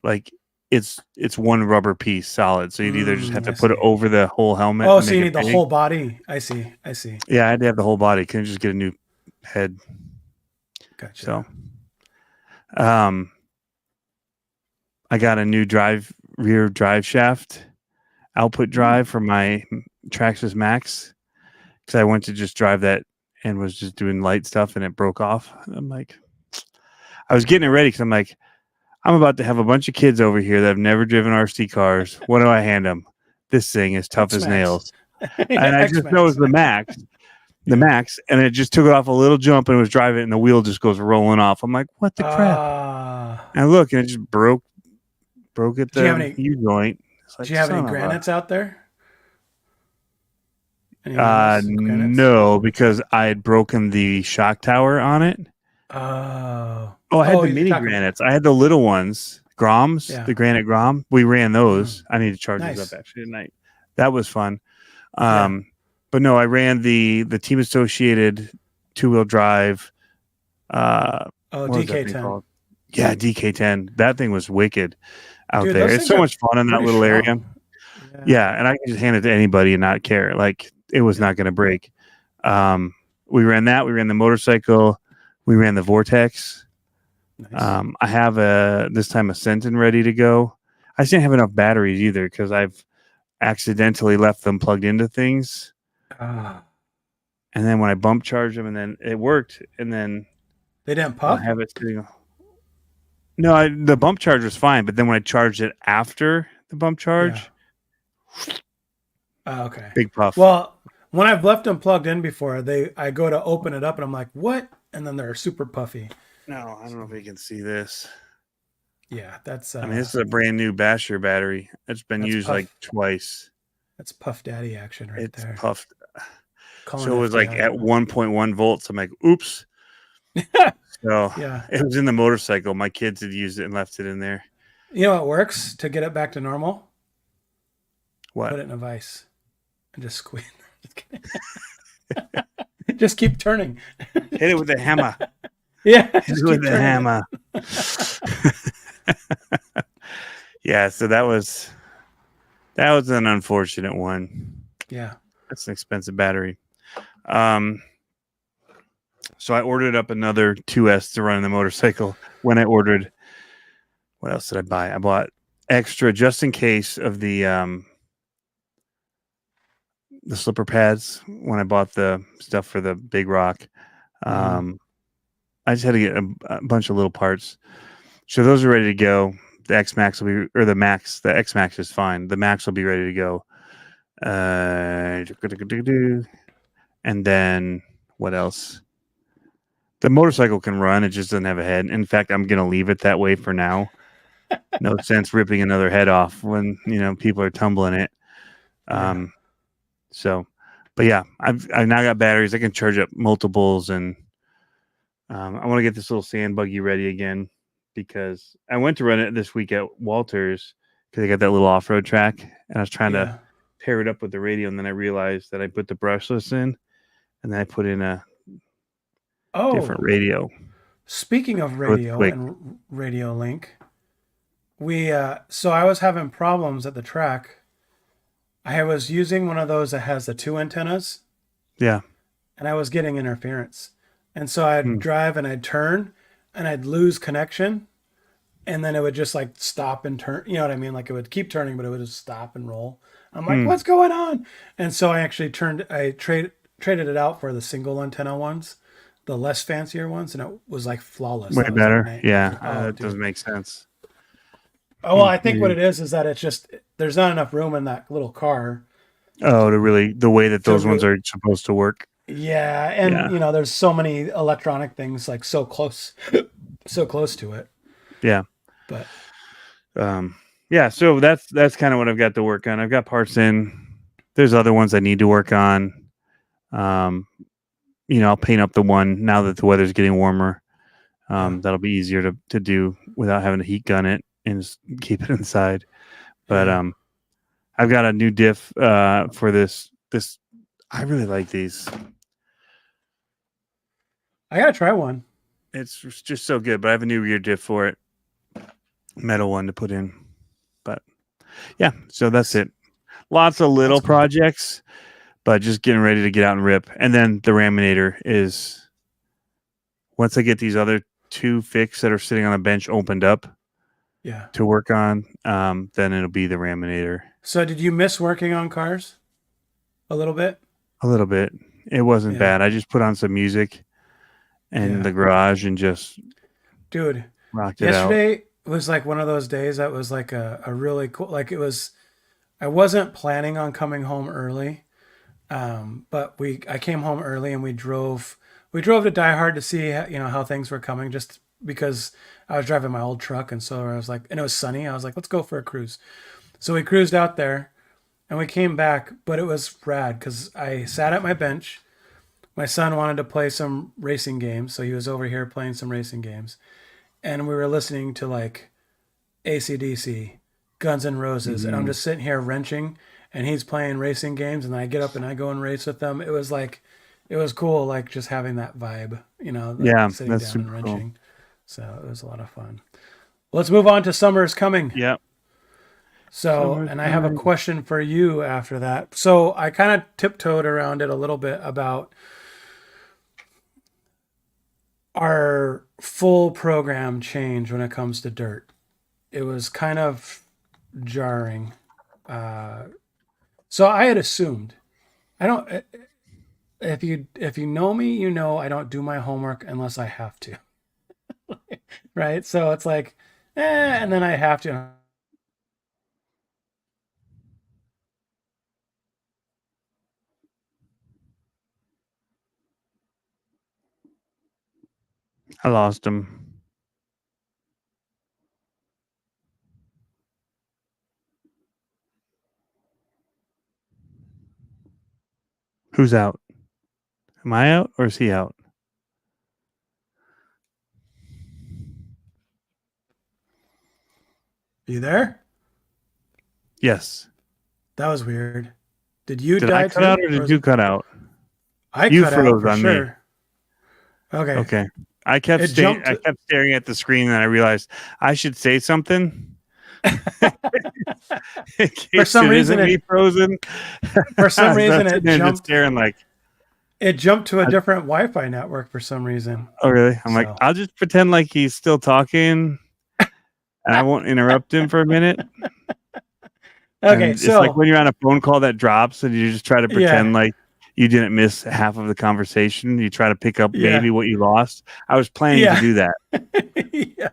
Like it's one rubber piece solid. So you'd either just have I to put it see. over the whole helmet Oh, and so make you it need the big. whole body. I see. I see. Yeah, I had to have the whole body. Couldn't just get a new head. Gotcha. So um I got a new rear drive shaft output drive for my Traxxas Max because I went to just drive that and was just doing light stuff and it broke off. I'm like, I was getting it ready because I'm like, I'm about to have a bunch of kids over here that have never driven RC cars. What do I hand them? This thing is tough X as Max. nails. And Yeah, I X just know it was Max. the Max, and it just took it off a little jump and was driving it, and the wheel just goes rolling off. I'm like, what the crap? And I look, and it just broke at Do you have the any? U joint. It's Do like, you have any son of a. granites out there? Any Yamas granites? No, because I had broken the shock tower on it. Oh. Oh, I had the You're mini talking. granites. I had the little ones, Groms, Yeah. the granite Grom. We ran those. I need to charge Nice. those up actually tonight. That was fun. Yeah. But no, I ran the Team Associated 2-wheel drive. Oh, What was that thing DK10. called? Yeah, DK10. That thing was wicked out Dude, there. those It's things so are much fun in that pretty little area. strong. Yeah, and I can just hand it to anybody and not care. Like it was not going to break. We ran that. We ran the motorcycle. We ran the Vortex. Nice. I have this time a Sentin ready to go. I just didn't have enough batteries either because I've accidentally left them plugged into things. Ah. And then when I bump charged them, and then it worked, and then They didn't I puff? have it sitting. No, the bump charge was fine, but then when I charged it after the bump charge, Oh, okay. big puff. Well, when I've left them plugged in before, I go to open it up and I'm like, what? And then they're super puffy. No, I don't know if you can see this. Yeah, that's. I mean, this is a brand new Basher battery. It's been used puff. like twice. That's Puff Daddy action right It's there. puffed. Calling So it was like FBI. at 1.1 volts. I'm like, oops. So Yeah. it was in the motorcycle. My kids had used it and left it in there. You know what works to get it back to normal? What? Put it in a vise and just squeeze. Just kidding. Just keep turning. Hit it with a hammer. Yeah, Hit just it with keep a turning hammer. Yeah, so that was an unfortunate one. Yeah. That's an expensive battery. So I ordered up another 2S to run in the motorcycle. When I ordered, what else did I buy? I bought extra just in case of the slipper pads when I bought the stuff for the big rock. I just had to get a bunch of little parts. So those are ready to go. The X Max will be, or the Max, the X Max is fine. The Max will be ready to go. And then what else? The motorcycle can run. It just doesn't have a head. In fact, I'm going to leave it that way for now. No sense ripping another head off when, people are tumbling it. So, but yeah, I've now got batteries. I can charge up multiples, and I want to get this little sand buggy ready again because I went to run it this week at Walters because they got that little off-road track, and I was trying to pair it up with the radio, and then I realized that I put the brushless in, and then I put in a different radio. Speaking of radio and radio link, so I was having problems at the track. I was using one of those that has the 2 antennas. Yeah. And I was getting interference. And so I'd drive and I'd turn and I'd lose connection. And then it would just like stop and turn. You know what I mean? Like it would keep turning, but it would just stop and roll. I'm like, what's going on? And so I actually traded it out for the single antenna ones, the less fancier ones, and it was like flawless. Way That was like better. night. Yeah, Oh, that doesn't dude. make sense. Oh, well, I think what Maybe. it is that it's just there's not enough room in that little car Oh, to really the way that to those ones really. are supposed to work. Yeah, and Yeah, there's so many electronic things like so close to it. yeah, But um, yeah. So that's kind of what I've got to work on. I've got parts in. There's other ones I need to work on. Um, I'll paint up the one now that the weather's getting warmer. yeah, That'll be easier to do without having to heat gun it and just keep it inside. But yeah, I've got a new diff for this. I really like these. I gotta try one. It's just so good. But I have a new rear diff for it, metal one to put in. But yeah, so that's it. Lots of little That's cool. projects, but just getting ready to get out and rip. And then the raminator is once I get these other two fixed that are sitting on the bench opened up Yeah. to work on, then it'll be the raminator. So did you miss working on cars a little bit? A little bit. It wasn't Yeah. bad. I just put on some music in Yeah. the garage and just Dude, rocked it out. yesterday was like one of those days that was like a really cool, like I wasn't planning on coming home early. But I came home early and we drove to Die Hard to see, how things were coming just because I was driving my old truck. And so I was like, and it was sunny. I was like, let's go for a cruise. So we cruised out there and we came back, but it was rad because I sat at my bench. My son wanted to play some racing games. So he was over here playing some racing games and we were listening to like AC/DC, Guns N' Roses, and I'm Mhm. just sitting here wrenching, and he's playing racing games, and then I get up and I go and race with them. It was cool, like just having that vibe, like Yeah, sitting that's down and super cool. wrenching. So it was a lot of fun. Let's move on to Summer's Coming. Yeah. So, Summer's and I have a coming. question for you after that. So I kind of tiptoed around it a little bit about our full program change when it comes to dirt. It was kind of jarring. Uh, so I had assumed I don't. If you know me, I don't do my homework unless I have to, right? So it's like, and then I have to. I lost him. Who's out? Am I out or is he out? You there? Yes. That was weird. Did you Did I die cut out too, or or did was you it? cut out? I You cut out froze for on me. sure. Okay, Okay. I kept it jumped. I kept staring at the screen and I realized I should say something in For case some it reason, isn't me it frozen. for I some was reason sitting it there just jumped. staring like, It jumped to a I, different Wi-Fi network for some reason. oh really? I'm like, So I'll just pretend like he's still talking and I won't interrupt him for a minute. okay, And it's like so when you're on a phone call that drops and you just try to yeah, pretend like you didn't miss half of the conversation. You try to pick up yeah, maybe what you lost. I was planning to yeah, do that. yeah.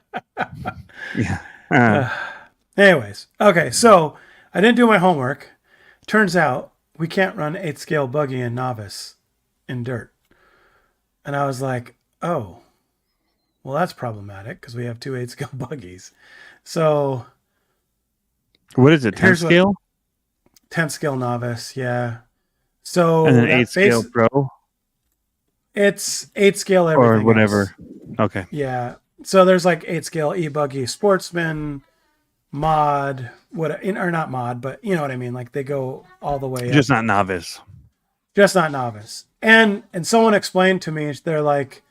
Yeah. Uh, anyways, okay, so I didn't do my homework. Turns out we can't run 8 scale buggy in novice in dirt. And I was like, oh, well, that's problematic because we have two 8 scale buggies. So What is it? 10th here's what scale 10 scale novice, yeah. and then So 8th that scale base, pro it's 8 scale or everything else. whatever. Okay. Yeah. So there's like 8 scale e-buggy sportsman, mod, or not mod, but you know what I mean? Like they go all the way Just up, not novice. just not novice. And someone explained to me, they're like,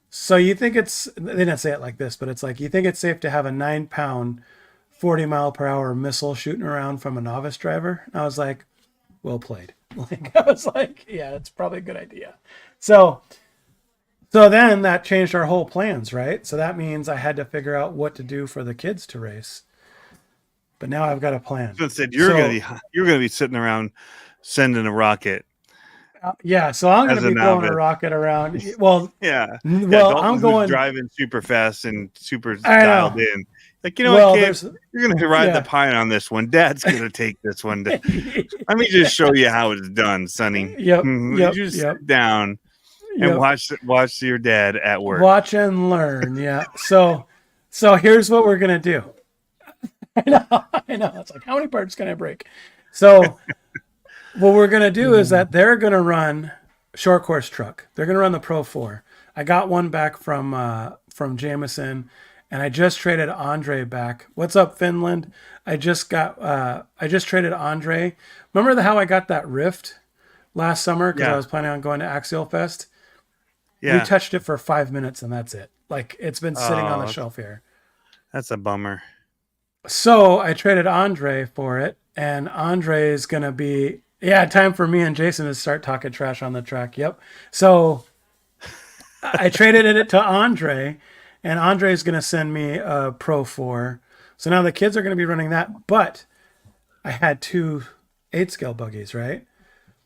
so you think they didn't say it like this, but it's like, you think it's safe to have a 9 pound, 40 mile per hour missile shooting around from a novice driver? And I was like, well played. Like, I was like, yeah, that's probably a good idea. So, so then that changed our whole plans, right? So that means I had to figure out what to do for the kids to race. but now I've got a plan. So said So you're gonna be sitting around sending a rocket yeah, so I'm going to as a be blowing a novice. rocket around. Well, Yeah, yeah. well, I'm Dalton's who's going. driving super fast and super I dialed know. in. Like, you know what, Well, kid? there's You're gonna ride the yeah. pine on this one. Dad's gonna take this one. Let me just show you how it's done, Sonny. Yep, You yep, just yep, sit down and yep. watch your dad at work. Watch and learn. Yeah. So here's what we're gonna do. I know. I know. It's like, how many parts can I break? So what we're gonna do is that they're gonna run short course truck. They're gonna run the Pro 4. I got one back from Jameson, and I just traded Andre back. What's up, Finland? I just traded Andre. Remember how I got that Rift last summer because I Yeah, was planning on going to Axial Fest? We yeah. touched it for 5 minutes and that's it. Like it's been sitting on the Oh, shelf here. that's a bummer. So I traded Andre for it, and Andre is gonna be time for me and Jason to start talking trash on the track. Yep. So I traded it to Andre, and Andre is gonna send me a Pro 4. So now the kids are gonna be running that, but I had two 8 scale buggies, right?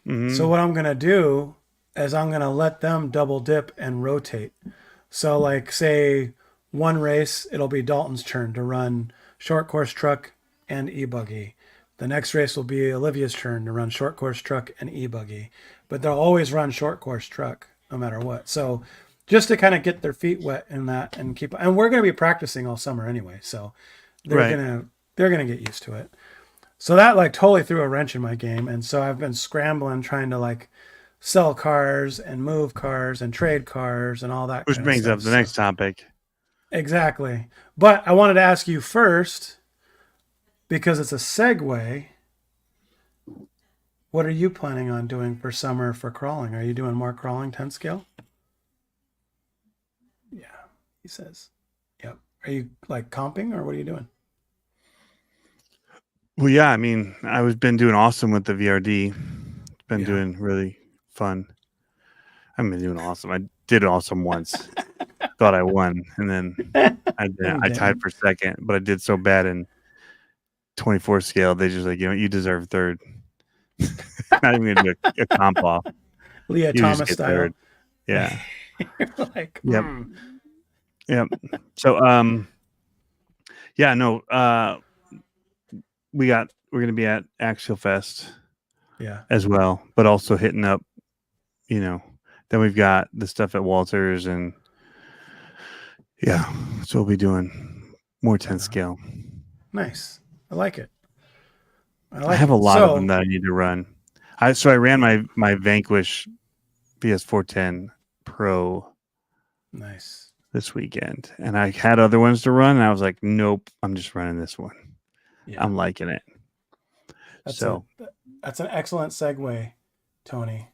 So Hmm. what I'm gonna do is I'm gonna let them double dip and rotate. So like say one race, it'll be Dalton's turn to run short course truck and e-buggy. The next race will be Olivia's turn to run short course truck and e-buggy. But they'll always run short course truck no matter what. So just to kind of get their feet wet in that and we're going to be practicing all summer anyway. So they're Right. going to they're going to get used to it. So that like totally threw a wrench in my game, and so I've been scrambling trying to like sell cars and move cars and trade cars and all that Which kind of brings stuff. up the next topic. Exactly. But I wanted to ask you first, because it's a segue. What are you planning on doing for summer for crawling? Are you doing more crawling 10 scale? Yeah, he says. Yep. Are you like comping or what are you doing? Well, yeah. I mean, I was been doing awesome with the VRD. It's been Yeah. doing really fun. I haven't been doing awesome. I did awesome once. Thought I won, and then You I tied didn't. for second. But I did so bad in 24 scale. They just like, you deserve third. Not even gonna do a comp off. Leah You just Thomas get style. third. Yeah. You're like, Yep. Yep. So yeah, no, we're gonna be at Axial Fest yeah. as well, but also hitting up, then we've got the stuff at Walters, and yeah, so we'll be doing more 10 Right on. scale. Nice. I like it. I have a lot of them that I need to run. I ran my Vanquish PS410 Pro Nice. this weekend, and I had other ones to run, and I was like, nope, I'm just running this one. Yeah. I'm liking it. That's an excellent segue, Tony.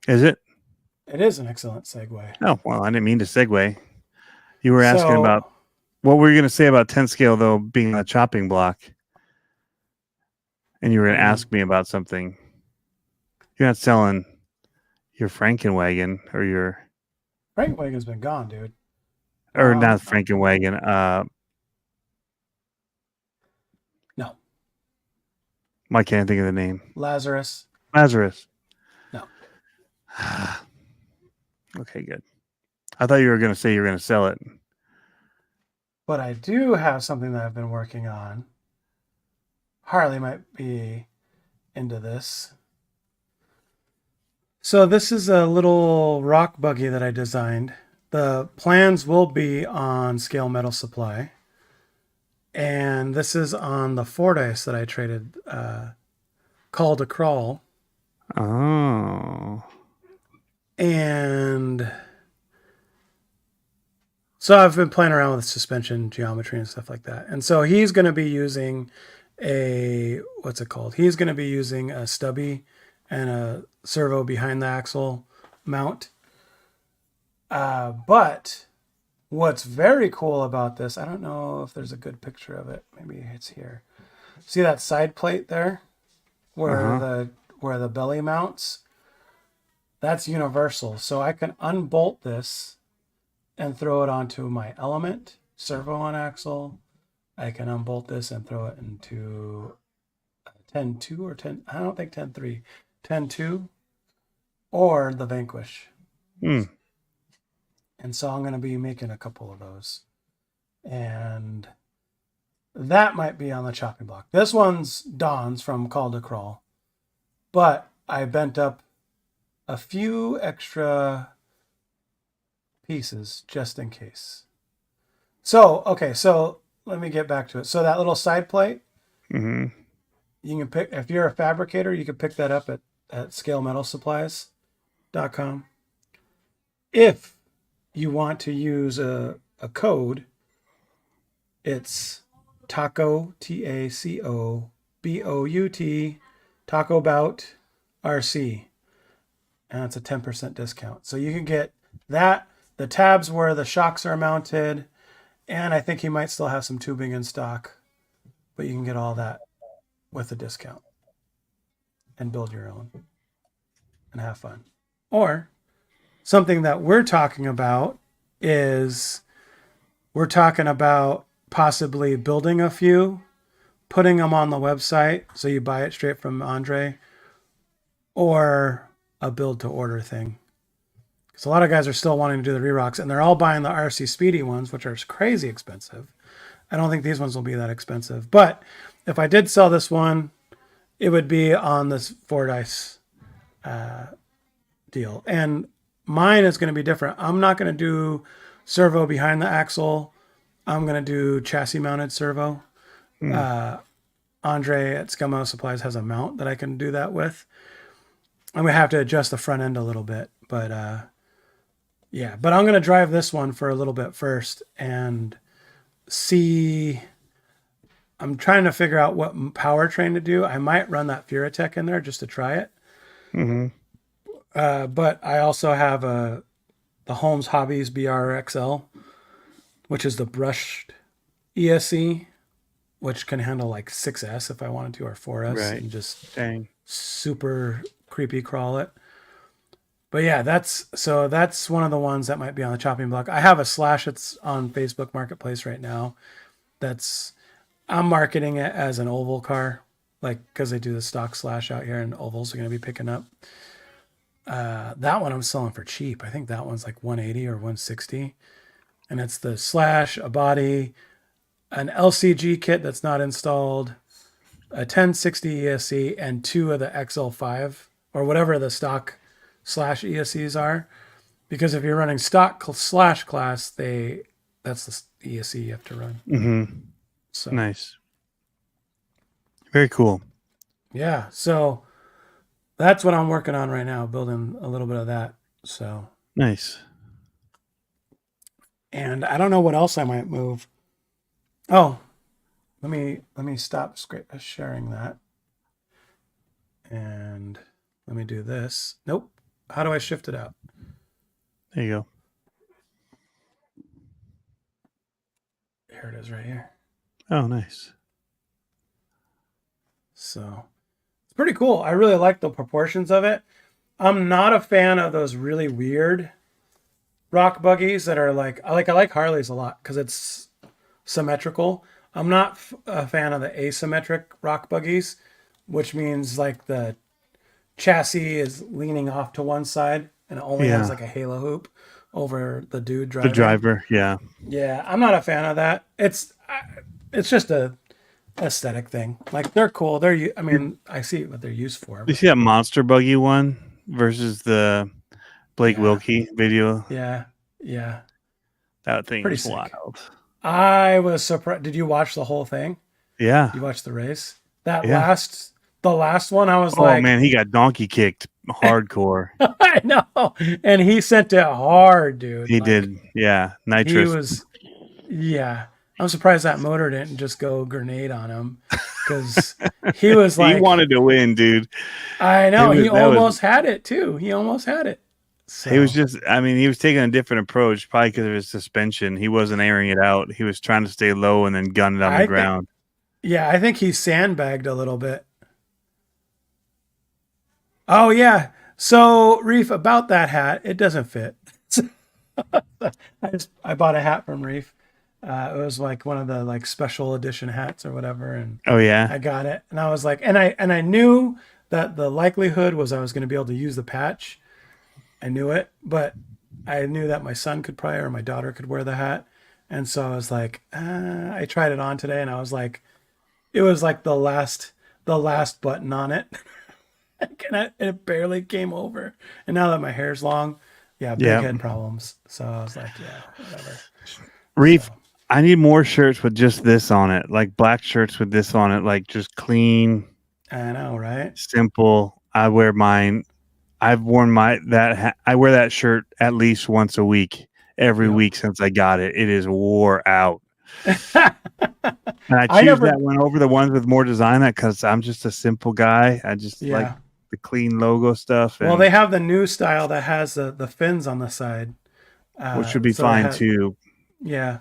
Is it? It is an excellent segue. Oh, well, I didn't mean to segue. You were asking about what were you going to say about 10 scale, though, being a chopping block? And you were going to ask me about something. You're not selling your Frankenwagen or your... Frankenwagen's been gone, dude. Or not Frankenwagen. No. Why can't I think of the name? Lazarus. No. Okay, good. I thought you were going to say you were going to sell it. But I do have something that I've been working on. Harley might be into this. So this is a little rock buggy that I designed. The plans will be on Scale Metal Supply. And this is on the Fordyce that I traded Call to Crawl. Oh. And so I've been playing around with suspension geometry and stuff like that. And so he's going to be using what's it called? He's going to be using a stubby and a servo behind the axle mount. But what's very cool about this, I don't know if there's a good picture of it. Maybe it's here. See that side plate there where the belly mounts? That's universal. So I can unbolt this and throw it onto my Element, servo on axle, I can unbolt this and throw it into 10-2 or 10. I don't think 10-3, 10-2 or the Vanquish. Mm. And so I'm going to be making a couple of those. And that might be on the chopping block. This one's Dawn's from Call to Crawl. But I bent up a few extra pieces just in case. So, okay, so let me get back to it. So that little side plate, Mm-hmm. you can pick, if you're a fabricator, you can pick that up at scalemetalsupplies.com. If you want to use a code, it's Taco, TACOBOUT, Taco Bout RC. And it's a 10% discount. So you can get that, the tabs where the shocks are mounted, and I think he might still have some tubing in stock, but you can get all that with a discount and build your own and have fun. Or something that we're talking about is we're talking about possibly building a few, putting them on the website so you buy it straight from Andre, or a build to order thing. Because a lot of guys are still wanting to do the re-rocks, and they're all buying the RC Speedy ones, which are crazy expensive. I don't think these ones will be that expensive. But if I did sell this one, it would be on this 4-dice deal. And mine is going to be different. I'm not going to do servo behind the axle. I'm going to do chassis mounted servo. Andre at Scale Supplies has a mount that I can do that with. I'm going to have to adjust the front end a little bit. But yeah, but I'm going to drive this one for a little bit first and see. I'm trying to figure out what powertrain to do. I might run that Furatech in there just to try it. Mm-hmm. But I also have the Holmes Hobbies BRXL, which is the brushed ESC, which can handle like 6S if I wanted to, or 4S, Right. and just Dang. super creepy crawl it. But yeah, that's one of the ones that might be on the chopping block. I have a Slash that's on Facebook Marketplace right now. I'm marketing it as an oval car, like because they do the stock Slash out here, and ovals are going to be picking up. That one I'm selling for cheap. I think that one's like 180 or 160, and it's the Slash, a body, an LCG kit that's not installed, a 1060 ESC, and 2 of the XL5 or whatever the stock Slash ESCs are. Because if you're running stock Slash class, that's the ESC you have to run. Mm-hmm. So Nice. Very cool. yeah, so that's what I'm working on right now, building a little bit of that. So Nice. and I don't know what else I might move. Oh, let me stop sharing that. And let me do this. Nope. How do I shift it out? There you go. Here it is right here. Oh, nice. So it's pretty cool. I really like the proportions of it. I'm not a fan of those really weird rock buggies that are like I like Harley's a lot because it's symmetrical. I'm not a fan of the asymmetric rock buggies, which means like the chassis is leaning off to one side and it only has like a halo hoop over the dude driving. The driver, yeah. Yeah, I'm not a fan of that. It's just a aesthetic thing. Like they're cool. I mean, I see what they're used for. You see that monster buggy one versus the Blake Wilkie video? Yeah. That thing Pretty is sick. wild. I was surprised. Did you watch the whole thing? Yeah. You watched the race? The last one, I was oh man, he got donkey kicked hardcore. I know. And he sent it hard, dude. He did. Yeah. Nitrous. I'm surprised that motor didn't just go grenade on him because he was like, he wanted to win, dude. I know. He almost had it too. He almost had it. So. He was he was taking a different approach, probably because of his suspension. He wasn't airing it out. He was trying to stay low and then gun it on the ground. I think he sandbagged a little bit. Oh, yeah. So, Reef, about that hat, it doesn't fit. I bought a hat from Reef. It was like one of the like special edition hats or whatever, and Oh yeah. I got it. And I was like, and I knew that the likelihood was I was going to be able to use the patch. I knew it, but I knew that my son could probably or my daughter could wear the hat, and so I was like, I tried it on today, and I was like, it was like the last button on it, and it barely came over. And now that my hair's long, yeah, big Yeah. head problems. So I was like, yeah, whatever. Reef, So, I need more shirts with just this on it, like black shirts with this on it, like just clean, I know, right? simple. I wear mine. I've worn I wear that shirt at least once a week, every Yep. week since I got it. It is wore out. And I I choose that never, one over the ones with more design because I'm just a simple guy. I just like yeah. the clean logo stuff, Well, they and have the new style that has the fins on the side. which would be So it fine had, too. yeah.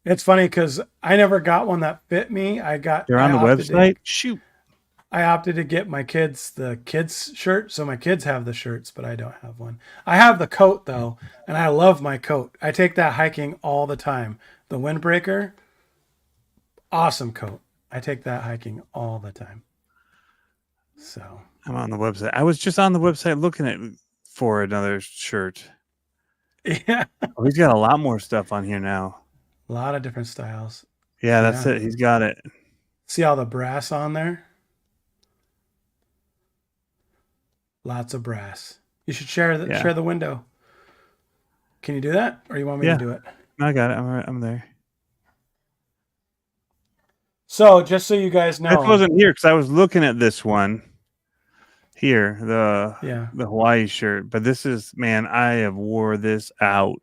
It's funny because I never got one that fit me. They're I on the opted to website. Shoot. I opted to get my kids the kids shirt, so my kids have the shirts, but I don't have one. I have the coat though, and I love my coat. I take that hiking all the time. The windbreaker, awesome coat. I take that hiking all the time. So I'm on the website. I was just on the website looking at for another shirt. yeah, Oh, he's got a lot more stuff on here now. a lot of different styles. Yeah, that's Yeah. it. He's got it. See all the brass on there? Lots of brass. You should Yeah. share the window. Can you do that, or you want me Yeah. to do it? I got it. I'm there. So, just so you guys This know, wasn't here because I was looking at this one here, yeah. the Hawaii shirt. But this is, man, I have wore this out.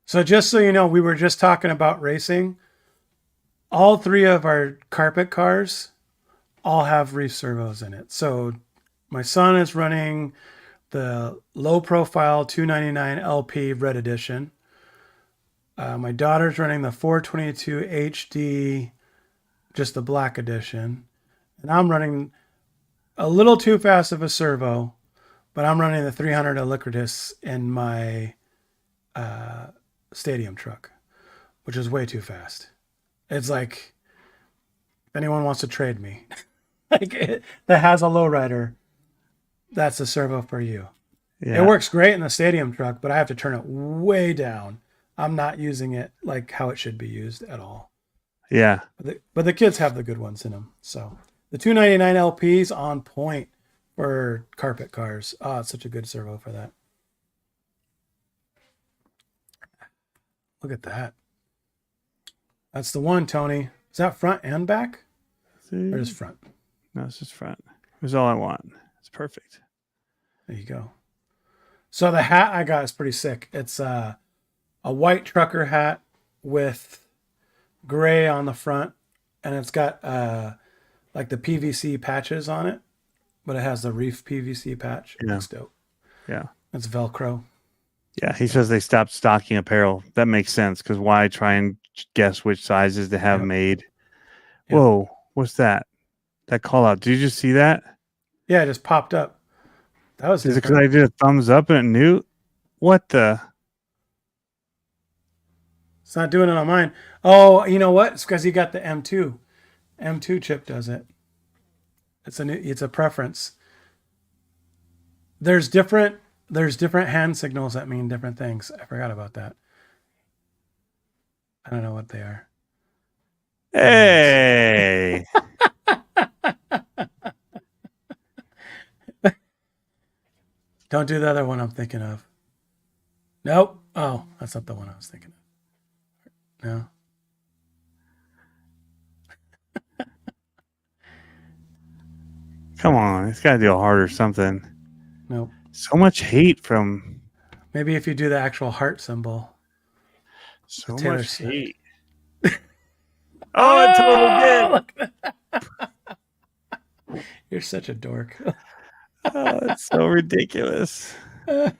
So, just so you know, we were just talking about racing. All three of our carpet cars all have reef servos in it. So, my son is running the low profile 299 LP red edition. My daughter's running the 422 HD, just the black edition. And I'm running a little too fast of a servo, but I'm running the 300 Electritus in my stadium truck, which is way too fast. It's like, if anyone wants to trade me, that has a lowrider, that's a servo for you. Yeah. It works great in the stadium truck, but I have to turn it way down. I'm not using it like how it should be used at all. Yeah. But the kids have the good ones in them. So the 299 LPs on point for carpet cars. Oh, it's such a good servo for that. Look at that. That's the one, Tony. Is that front and back? Or just front? No, it's just front. It's all I want. It's perfect. There you go. So the hat I got is pretty sick. It's a white trucker hat with gray on the front, and it's got like the PVC patches on it, but it has the reef PVC patch. It Yeah. looks dope. Yeah. It's Velcro. Yeah. He says they stopped stocking apparel. That makes sense because why try and guess which sizes they have Yep. made? Yep. Whoa. What's that? That call out. Did you just see that? Yeah, it just popped up. That was Is it because different. I did a thumbs up and it knew? What the? It's not doing it on mine. Oh, you know what? It's because you got the M2. M2 chip does it. It's a preference. There's different hand signals that mean different things. I forgot about that. I don't know what they are. Hey. Don't do the other one I'm thinking of. Nope. Oh, that's not the one I was thinking of. No. Come on. It's got to do a heart or something. Nope. So much hate from Maybe if you do the actual heart symbol. so Taylor much Swift. hate. Oh, it totally did. Look. You're such a dork. Oh, it's so ridiculous. But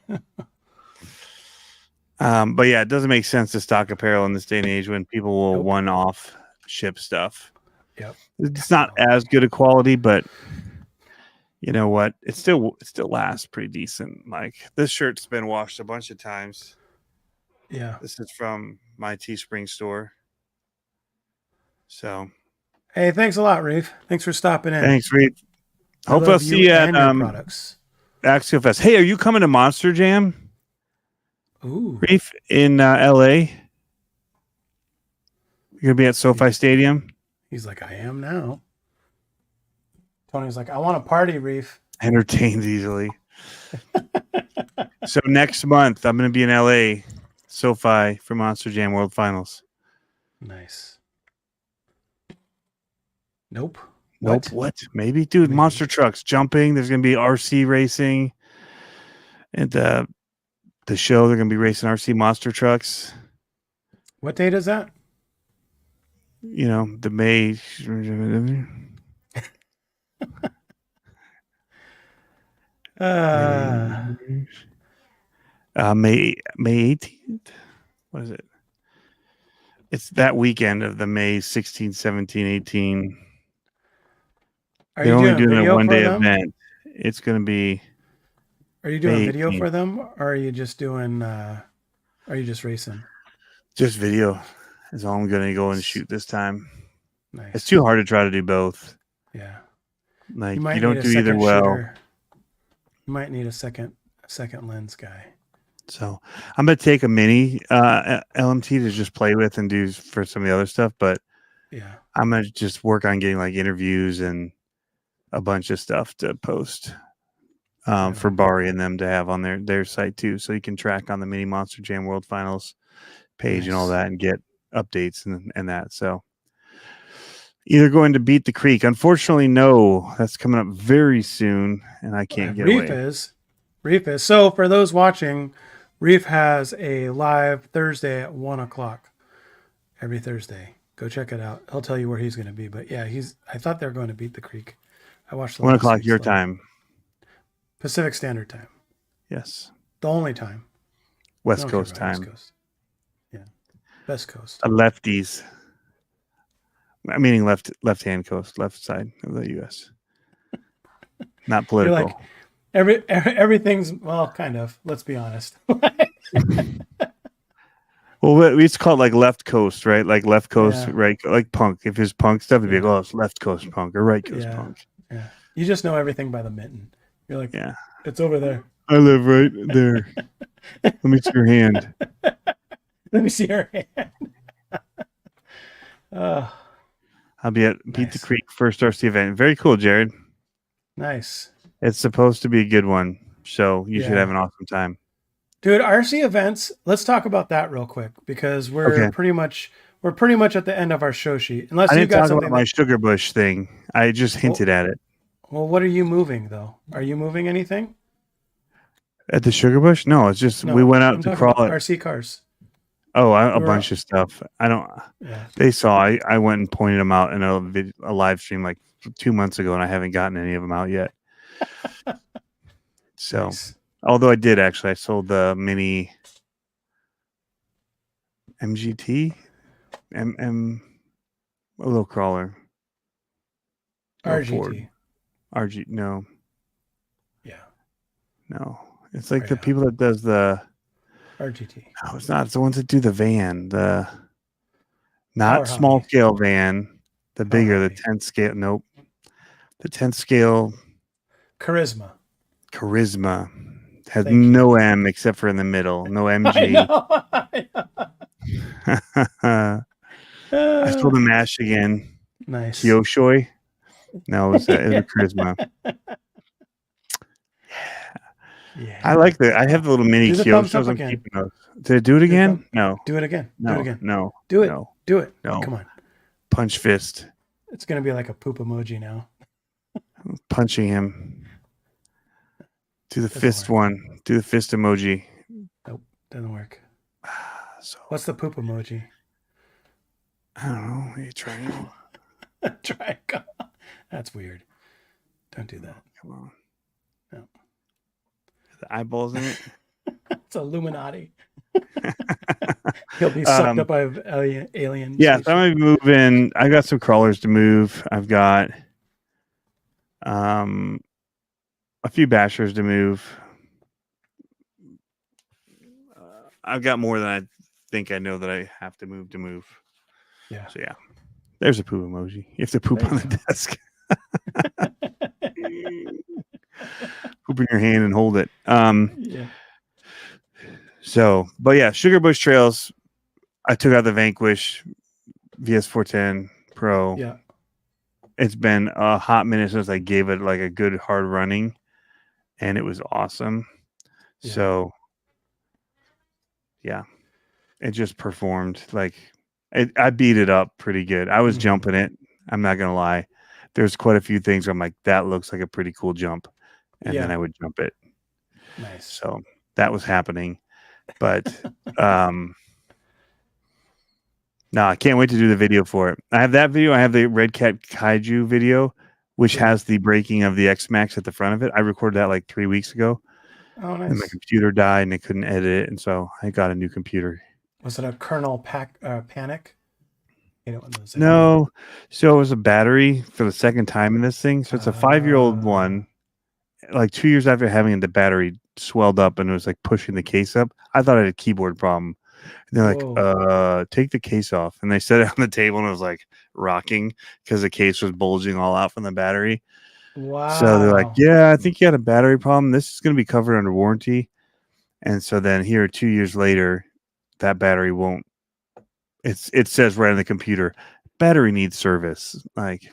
yeah, it doesn't make sense to stock apparel in this day and age when people will Nope. one-off ship stuff. Yep. It's not as good a quality, but you know what? It still lasts pretty decent. Like this shirt's been washed a bunch of times. Yeah. This is from my Teespring store. So Hey, thanks a lot, Reef. Thanks for stopping in. thanks, Reed. I Hope I'll love see you you at and your products. Axial Fest. Hey, are you coming to Monster Jam, Ooh. Reef, in LA? You're gonna be at SoFi Stadium. He's like, I am now. Tony's like, I want a party, Reef. Entertained easily. So next month I'm gonna be in LA, SoFi for Monster Jam World Finals. Nice. Nope. Nope. What? Maybe, dude. Maybe. Monster trucks jumping. There's gonna be RC racing, and the show they're gonna be racing RC monster trucks. What date is that? You know, the May. May 18th. What is it? It's that weekend of the May 16, 17, 18. Are They're you only doing doing a video for one-day them? event. It's going to be. Are you doing May video 18th. for them, or are you just doing? Are you just racing? Just video is all I'm going to go and shoot this time. Nice. It's too hard to try to do both. Yeah. Like You might you don't need a do either second well. shooter. You might need a second lens guy. So I'm going to take a mini LMT to just play with and do for some of the other stuff. But Yeah. I'm going to just work on getting like interviews and a bunch of stuff to post for Bari and them to have on their site too. So you can track on the Mini Monster Jam World Finals page and all that and get updates and that. So either going to Beat the Creek. Unfortunately, no. That's coming up very soon, and I can't get Reef away. Reef is. So for those watching, Reef has a live Thursday at 1:00 every Thursday. Go check it out. He'll tell you where he's going to be. But yeah, I thought they were going to Beat the Creek. I watched the 1:00 your time. Pacific Standard Time. Yes. The only time. West Coast time. West Coast. Yeah. West Coast. Lefties. Meaning left-hand coast, left side of the U.S. Not political. Like, everything's, well, kind of. Let's be honest. Well, we used to call it like left coast, right? Like left coast, right? Like punk. If it's punk stuff, it'd be like, oh, it's left coast punk or right coast punk. Yeah. You just know everything by the mitten. You're like, yeah, it's over there. I live right there. Let me see your hand. Let me see your hand. I'll be at Beat the Creek first RC event. Very cool, Jared. Nice. It's supposed to be a good one, so you should have an awesome time. Dude, RC events, let's talk about that real quick because we're pretty much at the end of our show sheet. Unless I you didn't got talk something about my Sugar Bush thing. I just hinted at it. Well, what are you moving though? Are you moving anything? At the Sugar Bush? No, it's just we went out to crawl it. RC cars. Oh, a bunch of stuff. I don't. Yeah. They saw. I went and pointed them out in a live stream like 2 months ago, and I haven't gotten any of them out yet. So, nice. Although I did actually, I sold the mini MGT, a little crawler. RGT. RG. No. Yeah. No. It's like the people that does the RGT. No, it's not. It's the ones that do the van. The not small scale van. The bigger, the 10 scale. Nope. The 10 scale. Charisma. Has no M except for in the middle. No MG. I sold the Mash again. Nice. Kyoshoi. No, it was a Charisma. Yeah. I like that. I have the little mini Kyoshos. I'm keeping those. Did I do it again? No. Do it again. No. Do it again. No. Do it. No. Do it. No. Come on. Punch fist. It's going to be like a poop emoji now. I'm punching him. Do the fist one. Do the fist emoji. Nope. Doesn't work. What's the poop emoji? I don't know. A triangle. Triangle. That's weird. Don't do that. Come on. No. The eyeballs in it. It's Illuminati. He'll be sucked up by alien. Yeah, so I'm moving. I got some crawlers to move. I've got a few bashers to move. I've got more than think I know that I have to move. Yeah. So yeah, there's a poop emoji. You have to poop There on you the desk. Poop in your hand and hold it. Yeah. But yeah, Sugar Bush Trails. I took out the Vanquish VS410 Pro. Yeah. It's been a hot minute since I gave it like a good hard running, and it was awesome. Yeah. So yeah, it just performed like I beat it up pretty good. I was jumping it. I'm not gonna lie. There's quite a few things where I'm like, that looks like a pretty cool jump, and then Yeah. I would jump it. Nice. So that was happening, but no, I can't wait to do the video for it. I have that video. I have the Red Cat Kaiju video, which Yeah. has the breaking of the X Max at the front of it. I recorded that like 3 weeks ago, Oh, and my nice. computer died, and I couldn't edit it, and so I got a new computer. Was it a kernel panic? You know, No, so it was a battery for the second time in this thing. So it's a 5-year-old one. Like 2 years after having it, the battery swelled up and it was like pushing the case up. I thought I had a keyboard problem. And they're like, take the case off. And they set it on the table and it was like rocking because the case was bulging all out from the battery. Wow. So they're like, yeah, I think you had a battery problem. This is going to be covered under warranty. And so then here 2 years later, that battery won't. It says right on the computer, battery needs service. Like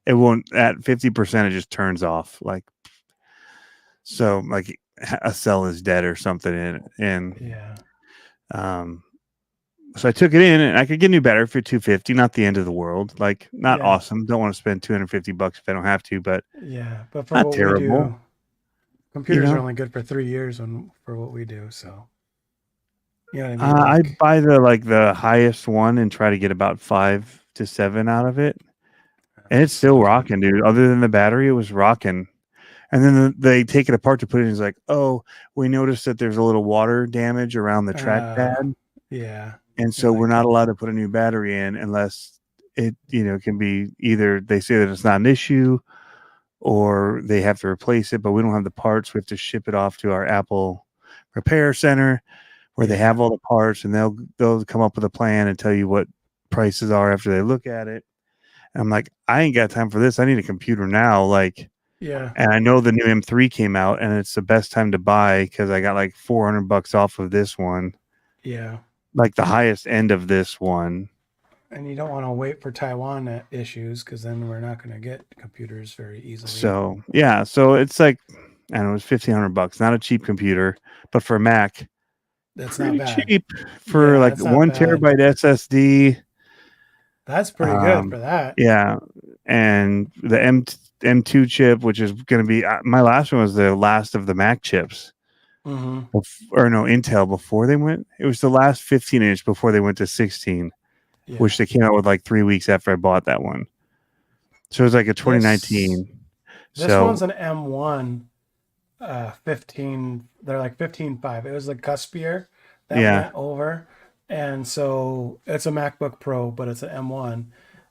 it won't at 50%. It just turns off. Like so, like a cell is dead or something. And yeah. So I took it in, and I could get a new battery for $250. Not the end of the world. Like not Yeah. awesome. Don't want to spend $250 if I don't have to. But yeah, but for not what terrible. we do, computers are only good for 3 years for what we do. So. You know what I mean? I buy the highest one and try to get about 5 to 7 out of it, and it's still rocking, dude. Other than the battery, it was rocking. And then they take it apart to put it in. It's like, oh, we noticed that there's a little water damage around the trackpad. Yeah. And so we're not allowed to put a new battery in unless it, can be either they say that it's not an issue or they have to replace it, but we don't have the parts. We have to ship it off to our Apple repair center where they have all the parts, and they'll come up with a plan and tell you what prices are after they look at it. And I'm like, I ain't got time for this. I need a computer now. Like, yeah. And I know the new M3 came out, and it's the best time to buy because I got like $400 off of this one. Yeah. Like the highest end of this one. And you don't want to wait for Taiwan issues because then we're not going to get computers very easily. So yeah, so it's like I don't know, it's $1,500. Not a cheap computer, but for Mac, that's not bad. Cheap for like 1 terabyte SSD. That's pretty good for that. Yeah, and the M2 chip, which is going to be my last one, was the last of the Mac chips. Mm-hmm. Or no, Intel before they went. It was the last 15-inch before they went to 16, which they came out with like 3 weeks after I bought that one. So it was like a 2019. This one's an M1 15. They're like 15.5. It was the cuspier that went over. And so it's a MacBook Pro, but it's an M1.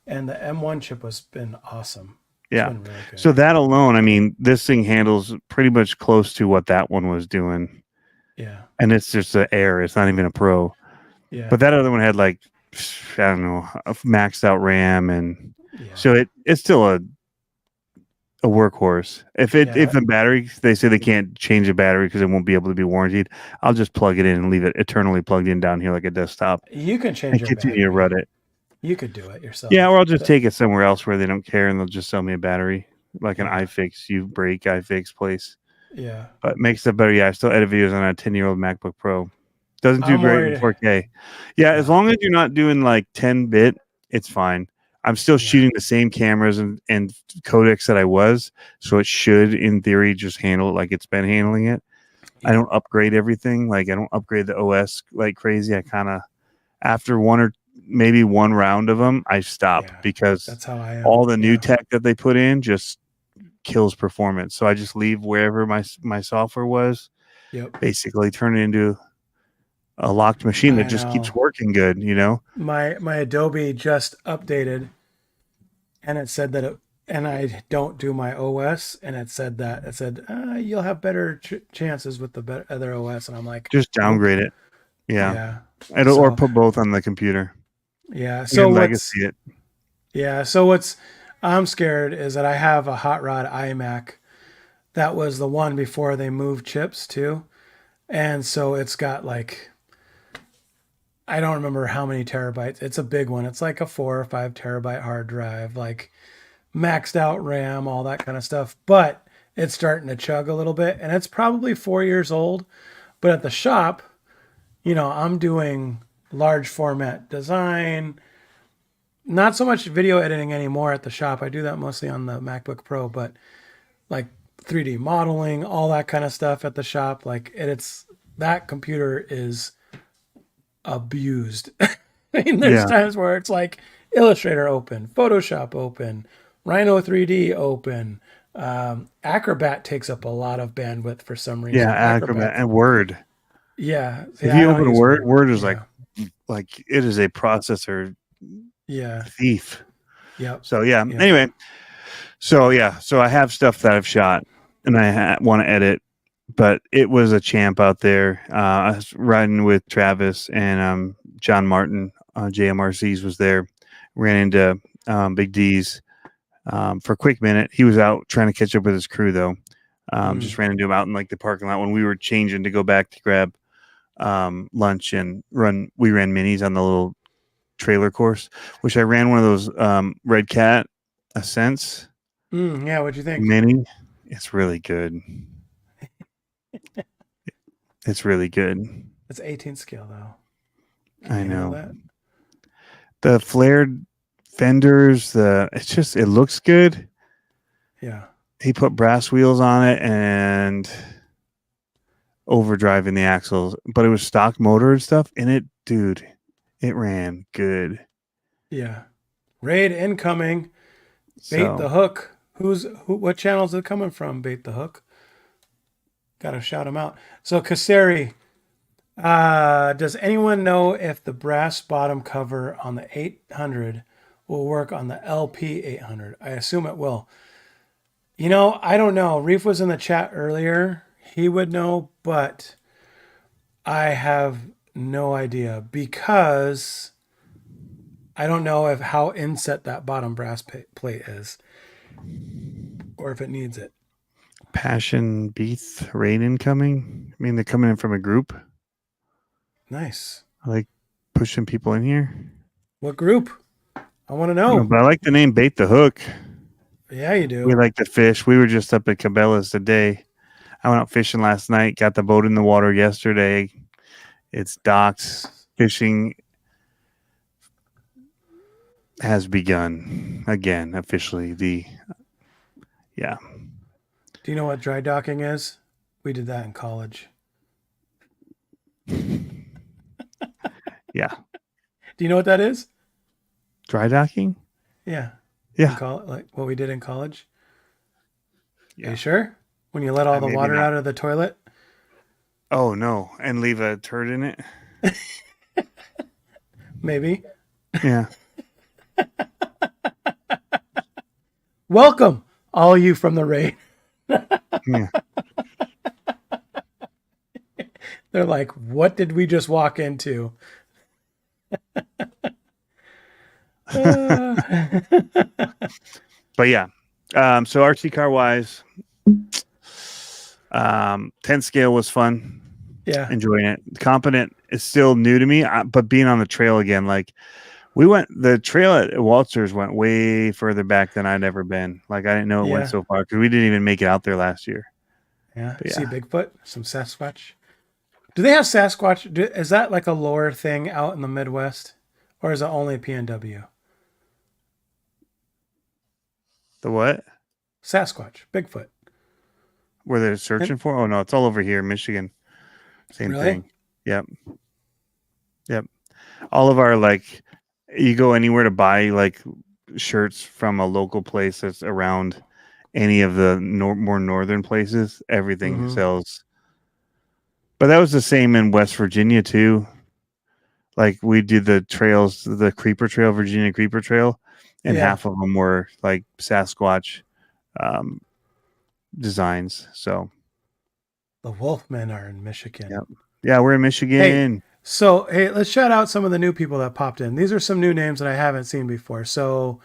And the M1 chip has been awesome. Yeah. Been really good. So that alone, I mean, this thing handles pretty much close to what that one was doing. Yeah. And it's just an Air. It's not even a Pro. Yeah. But that other one had like, I don't know, a maxed out RAM. And so it's still a workhorse. If the battery, they say they can't change the battery because it won't be able to be warranted, I'll just plug it in and leave it eternally plugged in down here like a desktop. You can change your continue battery. to run it. You could do it yourself. Yeah, or I'll just take it somewhere else where they don't care and they'll just sell me a battery, like an iFix, iFix place. Yeah. But makes it better. Yeah, I still edit videos on a 10-year-old MacBook Pro. Doesn't do great in 4K. Yeah, as long as you're not doing like 10-bit, it's fine. I'm still shooting the same cameras and codecs that I was, so it should, in theory, just handle it like it's been handling it. I don't upgrade everything. Like, I don't upgrade the OS like crazy. I kind of, after maybe one round of them, I stop because that's how I am. All the new tech that they put in just kills performance. So I just leave wherever my software was, basically turn it into a locked machine that just keeps working good, My Adobe just updated, and it said that and I don't do my OS, and it said you'll have better chances with the other OS, and I'm like, just downgrade it. Yeah. It'll or So put both on the computer. yeah. You can legacy it. So what's I'm scared is that I have a hot rod iMac. That was the one before they moved chips too. And so it's got like I don't remember how many terabytes. It's a big one. It's like a 4 or 5 terabyte hard drive, like maxed out RAM, all that kind of stuff. But it's starting to chug a little bit, and it's probably 4 years old. But at the shop, I'm doing large format design, not so much video editing anymore at the shop. I do that mostly on the MacBook Pro, but like 3D modeling, all that kind of stuff at the shop. Like it's that computer is abused. I mean, there's Yeah. times where it's like Illustrator open, Photoshop open, Rhino 3D open. Acrobat takes up a lot of bandwidth for some reason. Yeah, Acrobat Acrobat, and Word. yeah. If I you don't open use Word, Word. Word is Yeah, like it is a processor yeah, thief. yep, So yeah. yep. Anyway, so I have stuff that I've shot and I want to edit, but it was a champ out there. I was riding with Travis and John Martin. JMRC's was there. Ran into Big D's for a quick minute. He was out trying to catch up with his crew though. Just ran into him out in like the parking lot when we were changing to go back to grab lunch and run. We ran minis on the little trailer course, which I ran one of those Red Cat Ascents Yeah, what'd you think? mini. It's really good. It's really good. It's 18 scale though. Can I you handle know. that? The flared fenders, it looks good. Yeah. He put brass wheels on it and overdriving the axles, but it was stock motor and stuff. And it ran good. Yeah. Raid incoming. Bait So the hook. What channel is it coming from? Bait the hook. Gotta shout him out. So Kaseri, does anyone know if the brass bottom cover on the 800 will work on the LP 800? I assume it will. I don't know. Reef was in the chat earlier. He would know, but I have no idea because I don't know how inset that bottom brass plate is or if it needs it. Passion Beath rain incoming. I mean, they're coming in from a group. Nice. I like pushing people in here. What group? I want to know. But I like the name Bait the Hook. Yeah, you do. We like to fish. We were just up at Cabela's today. I went out fishing last night, got the boat in the water yesterday. It's docked. Fishing has begun again, officially. Do you know what dry docking is? We did that in college. Yeah. Do you know what that is? Dry docking? Yeah. Yeah. Like what we did in college? Yeah. Are you sure? When you let all the Maybe water not. out of the toilet? Oh, no. And leave a turd in it? Maybe. Yeah. Welcome, all you from the raid. Yeah. They're like, what did we just walk into? But yeah. So RC car wise, 10 scale was fun. Yeah. Enjoying it. Competent is still new to me, but being on the trail again, like the trail at Walters went way further back than I'd ever been. Like I didn't know it went so far because we didn't even make it out there last year. Yeah. But See Bigfoot, some Sasquatch. Do they have Sasquatch? Is that like a lore thing out in the Midwest, or is it only PNW? The what? Sasquatch, Bigfoot. Were they searching for? Oh no, it's all over here, Michigan. Same Really? thing. Yep. All of our you go anywhere to buy like shirts from a local place that's around any of the more northern places, everything sells. But that was the same in West Virginia too. Like we did the trails, the Creeper Trail, Virginia Creeper Trail, and half of them were like Sasquatch designs. So the Wolfmen are in Michigan. Yep. Yeah, we're in Michigan. Hey, So, hey, let's shout out some of the new people that popped in. These are some new names that I haven't seen before. So,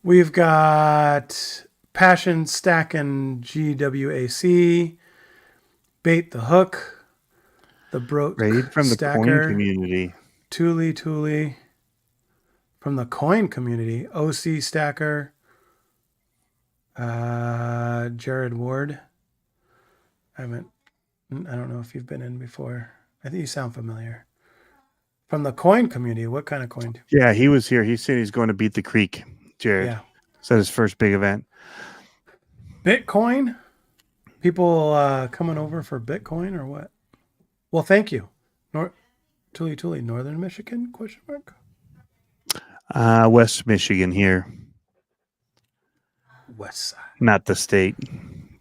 we've got Passion Stack and GWAC, Bait the Hook, the Raid Broke from the coin Stacker, community. Tuli from the coin community, OC Stacker, Jared Ward. I don't know if you've been in before. I think you sound familiar. From the coin community, what kind of coin? Yeah, he was here. He said he's going to beat the creek. Jared. Yeah. Said his first big event. Bitcoin? People coming over for Bitcoin or what? Well, thank you. Tuli, Northern Michigan? Question mark. West Michigan here. West side. Not the state,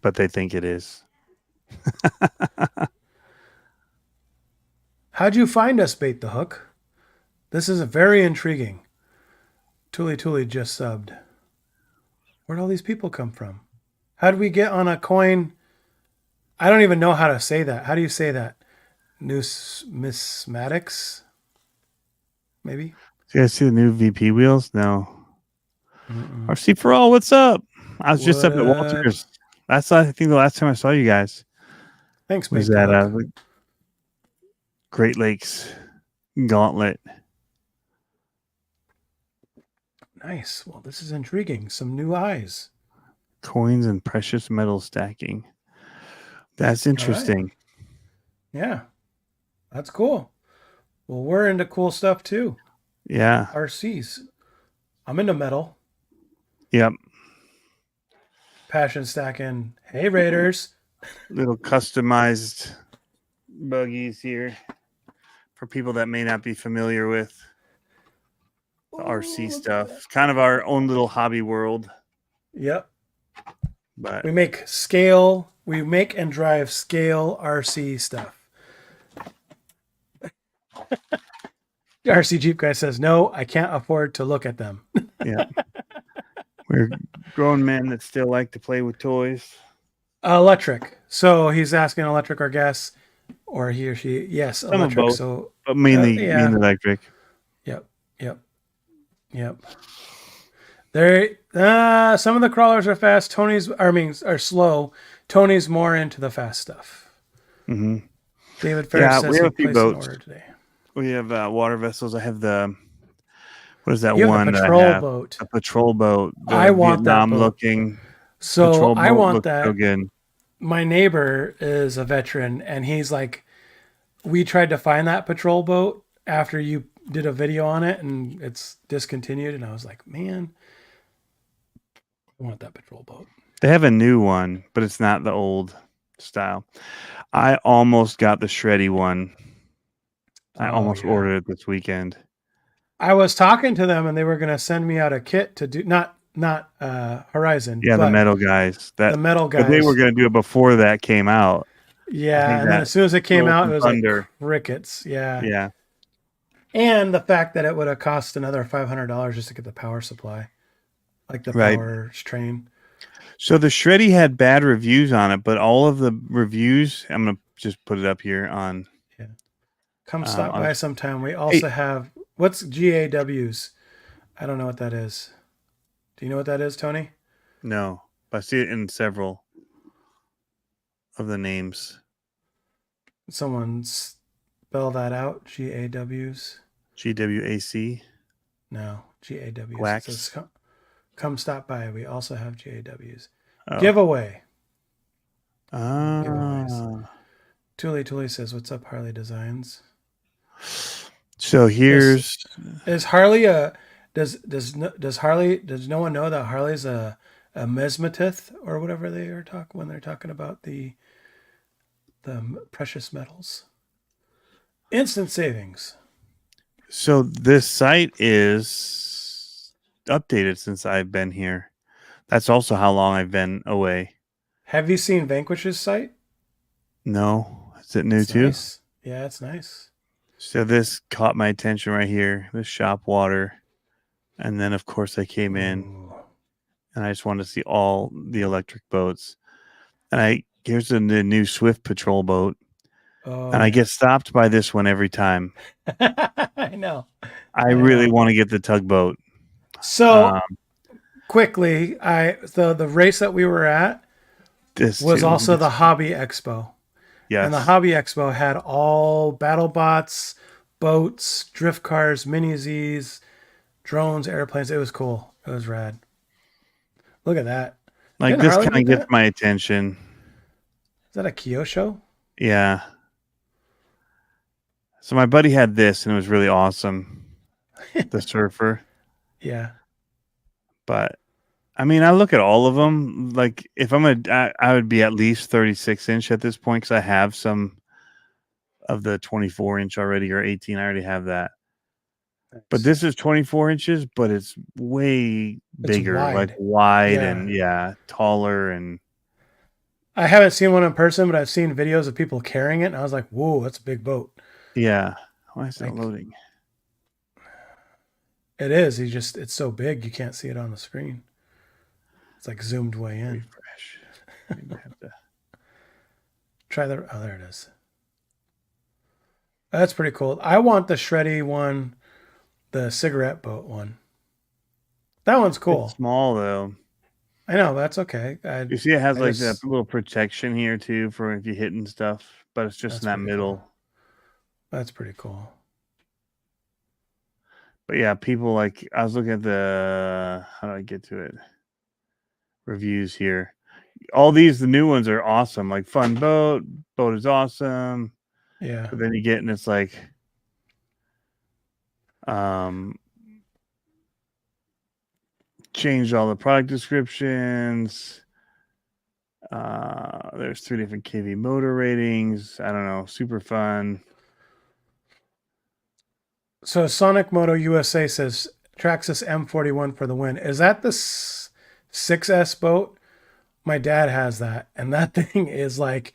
but they think it is. How'd you find us, Bait the Hook? This is very intriguing. Tuli just subbed. Where'd all these people come from? How did we get on a coin? I don't even know how to say that. How do you say that? Numismatics? Maybe? Do you guys see the new VP wheels? No. Mm-mm. RC for all, what's up? I was just What up at Walter's. That's I think the last time I saw you guys Thanks, was Bait the at Hook. Great Lakes Gauntlet. Nice. Well, this is intriguing. Some new eyes. Coins and precious metal stacking. That's interesting. Right. Yeah. That's cool. Well, we're into cool stuff too. Yeah. RCs. I'm into metal. Yep. Passion stacking. Hey, Raiders. Little customized buggies here for people that may not be familiar with the RC stuff. Kind of our own little hobby world. Yep. But We make and drive scale RC stuff. RC Jeep guy says, no, I can't afford to look at them. yeah. We're grown men that still like to play with toys. Electric. So he's asking electric or gas, or he or she. Yes, Some of electric. both, So but mainly yeah. electric. Yep. There. Some of the crawlers are fast. Are slow. Tony's more into the fast stuff. Mm-hmm. David Ferris says we he have a few placed an boats order today. We have water vessels. I have the what is that You one? have a that I patrol have? boat. A patrol boat. The I want that Vietnam boat. looking. So patrol I boat want looks that. So good. My neighbor is a veteran, and he's like, we tried to find that patrol boat after you did a video on it, and it's discontinued. And I was like, man, I want that patrol boat. They have a new one, but it's not the old style. I almost got the shreddy one. I almost ordered it this weekend. I was talking to them, and they were going to send me out a kit to do not Horizon. Yeah, the metal guys. The metal guys. But they were going to do it before that came out. Yeah, and then as soon as it came out, it was thunder. Like crickets. Yeah. Yeah. And the fact that it would have cost another $500 just to get the power supply, like the power train. So the Shreddy had bad reviews on it, but all of the reviews, I'm going to just put it up here on. Yeah. Come stop by sometime. We also have, what's GAWs? I don't know what that is. Do you know what that is, Tony? No, but I see it in several of the names. Someone spell that out. GAWs. GWAC. No, GAWs. Wax. It says, come stop by. We also have GAWs. Oh. Giveaway. Giveaways. Tuli says, "What's up, Harley Designs?" So here's is Harley a does no one know that Harley's a mesmetith or whatever they are when they're talking about the precious metals? Instant savings. So this site is updated since I've been here. That's also how long I've been away. Have you seen Vanquish's site? No. Is it new too? Nice. Yeah, it's nice. So this caught my attention right here. This shop water. And then of course I came in and I just wanted to see all the electric boats. And here's the new Swift patrol boat. Oh, and I yeah. get stopped by this one every time. I know. I I really know. want to get the tugboat. So Um, quickly, the race that we were at this was too. also the Hobby Expo. And the Yes. Hobby Expo had all battle bots, boats, drift cars, mini Z's, drones, airplanes. It was cool. It was rad. Look at that. Like Didn't this Harley kind of get gets that? my attention. Is that a Kyosho? Yeah. So my buddy had this and it was really awesome. The surfer. Yeah. But I mean, I look at all of them. Like if I would be at least 36-inch at this point because I have some of the 24-inch already or 18. I already have that. But Thanks. this is 24 inches, but it's way It's bigger, like wide. wide Yeah. and taller and I haven't seen one in person, but I've seen videos of people carrying it, and I was like, whoa, that's a big boat. yeah. Why is that Like loading? it is. It's so big you can't see it on the screen. It's like zoomed way in. Refresh. Maybe I have to. Try the oh there it is. That's pretty cool. I want the shreddy one, the cigarette boat one. That one's It's cool. small though. I know, but that's okay. You see, it has I like that just little protection here too for if you hit and stuff, but it's just that's in that pretty middle. cool. That's pretty cool. But yeah, people like I was looking at the how do I get to it? Reviews here. All these the new ones are awesome. Like fun boat is awesome. Yeah. But then you get and it's like um changed all the product descriptions. There's 3 different kV motor ratings. I don't know, super fun. So Sonic Moto USA says Traxxas M41 for the win. Is that the 6S boat? My dad has that, and that thing is like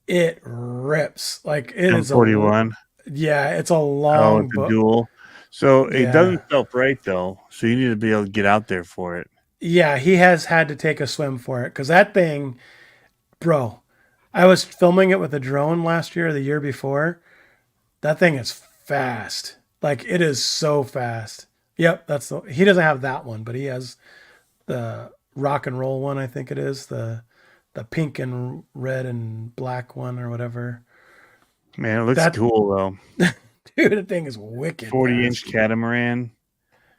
it rips. Like it is M41. yeah, it's a Oh, long it's a boat. dual. So it Yeah. doesn't self-rate though. So you need to be able to get out there for it. Yeah, he has had to take a swim for it because that thing, bro, I was filming it with a drone last year, or the year before. That thing is fast. Like it is so fast. Yep, he doesn't have that one, but he has the rock and roll one, I think it is, the pink and red and black one or whatever. Man, it looks That cool though. dude, the thing is wicked 40-inch fast. catamaran.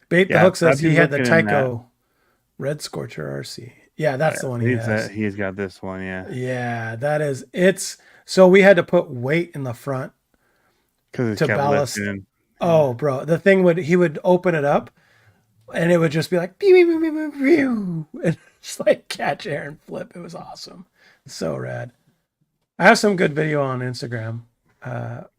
Bait the Yeah, Hook so I'd says be he had the looking in that. Tyco Red Scorcher RC. Yeah, Yeah, that's the one he has. he's got this one, yeah. Yeah, that is it's so we had to put weight in the front Because it's to kept ballast. lifting. Yeah. Oh, bro, the thing he would open it up and it would just be like pew, pew, pew, pew, pew, and just like catch air and flip. It was awesome. So rad. I have some good video on Instagram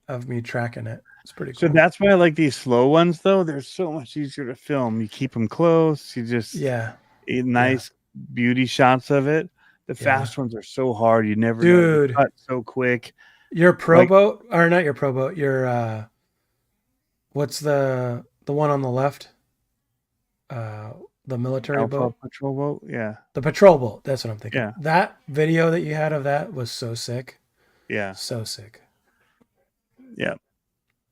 of me tracking it. It's pretty So cool. that's why I like these slow ones though. They're so much easier to film. You keep them close. You just Yeah. nice beauty shots of it. The fast ones are so hard. You never know. They Dude, cut so quick. your pro Like boat or not your pro boat, your what's the one on the left? The military Alpha boat. Patrol boat. Yeah. The patrol boat. That's what I'm thinking. Yeah. That video that you had of that was so sick. Yeah. So sick. Yeah.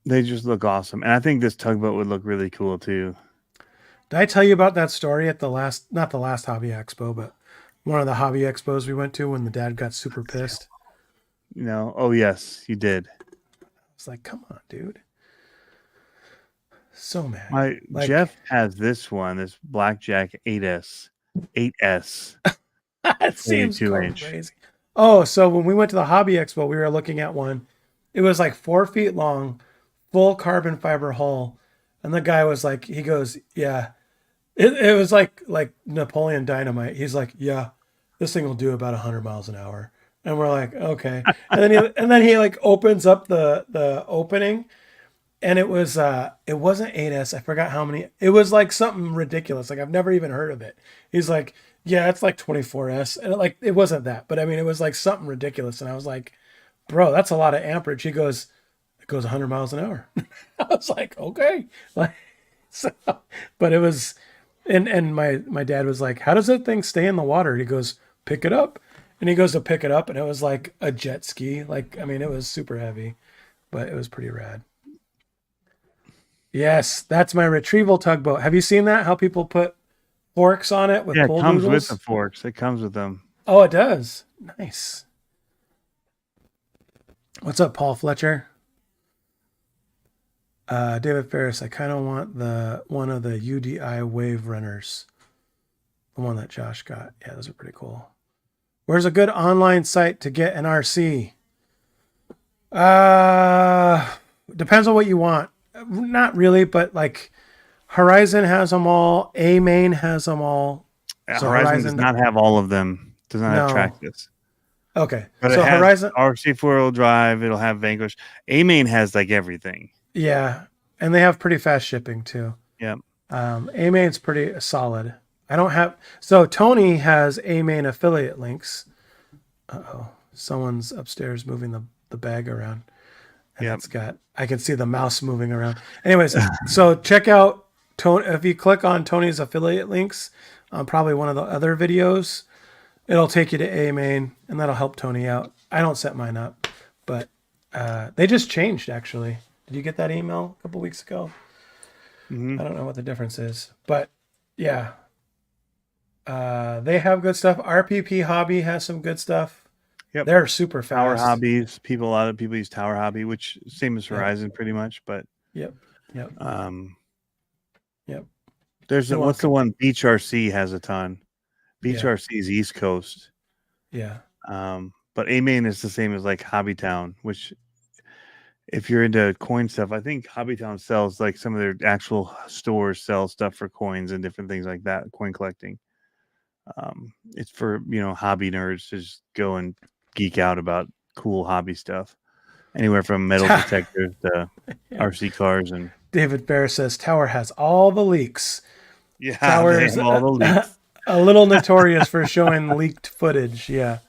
They just look awesome. And I think this tugboat would look really cool too. Did I tell you about that story at not the last Hobby Expo, but one of the Hobby Expos we went to when the dad got super pissed? You know, oh yes, you did. I was like, come on, dude. So mad. My Like, Jeff has this one, this Blackjack 8S. 8S. that seems 42-inch. crazy. Oh, so when we went to the Hobby Expo, we were looking at one. It was like 4 feet long, full carbon fiber hull. And the guy was like, he goes, yeah. It was like Napoleon Dynamite. He's like, yeah, this thing will do about 100 miles an hour. And we're like, okay. And then he like opens up the opening, and it wasn't 8S. I forgot how many. It was like something ridiculous. Like I've never even heard of it. He's like, yeah, it's like 24S, and it wasn't that, but I mean, it was like something ridiculous. And I was like, bro, that's a lot of amperage. He goes, it goes 100 miles an hour. I was like, okay, like, so, but it was, and my dad was like, how does that thing stay in the water? He goes, pick it up. And he goes to pick it up, and it was like a jet ski. Like, I mean, it was super heavy, but it was pretty rad. Yes, that's my retrieval tugboat. Have you seen that? How people put forks on it with Yeah, it pool comes with the noodles? forks. It comes with them. Oh, it does. Nice. What's up, Paul Fletcher? David Ferris, I kind of want the one of the UDI wave runners. The one that Josh got. Yeah, those are pretty cool. Where's a good online site to get an RC? Depends on what you want. Not really, but like Horizon has them all. A Main has them all. So Horizon does not have all of them. Does not have No. Trackless. Okay. But So it has Horizon. RC 4-wheel drive. It'll have Vanquish. A-Main has like everything. Yeah. And they have pretty fast shipping too. Yep. A Main's pretty solid. I don't have. So Tony has A Main affiliate links. Uh-oh. Someone's upstairs moving the bag around. And Yep. it's got, I can see the mouse moving around. Anyways, so check out Tony. If you click on Tony's affiliate links on probably one of the other videos, it'll take you to A Main, and that'll help Tony out. I don't set mine up, but they just changed actually. Did you get that email a couple weeks ago? Mm-hmm. I don't know what the difference is, but yeah, they have good stuff. RPP Hobby has some good stuff. Yep. They're super fast. Tower Hobbies. A lot of people use Tower Hobby, which same as Horizon pretty much, but Yep. Yep. There's what's the one? Beach RC has a ton. Beach RC is East Coast. Yeah. But A-Main is the same as like Hobbytown, which if you're into coin stuff, I think Hobbytown sells like some of their actual stores sell stuff for coins and different things like that, coin collecting. It's for, hobby nerds to just go and geek out about cool hobby stuff. Anywhere from metal detectors to RC cars. And David Bear says Tower has all the leaks. yeah, Tower's all the leaks. A little notorious for showing leaked footage. Yeah.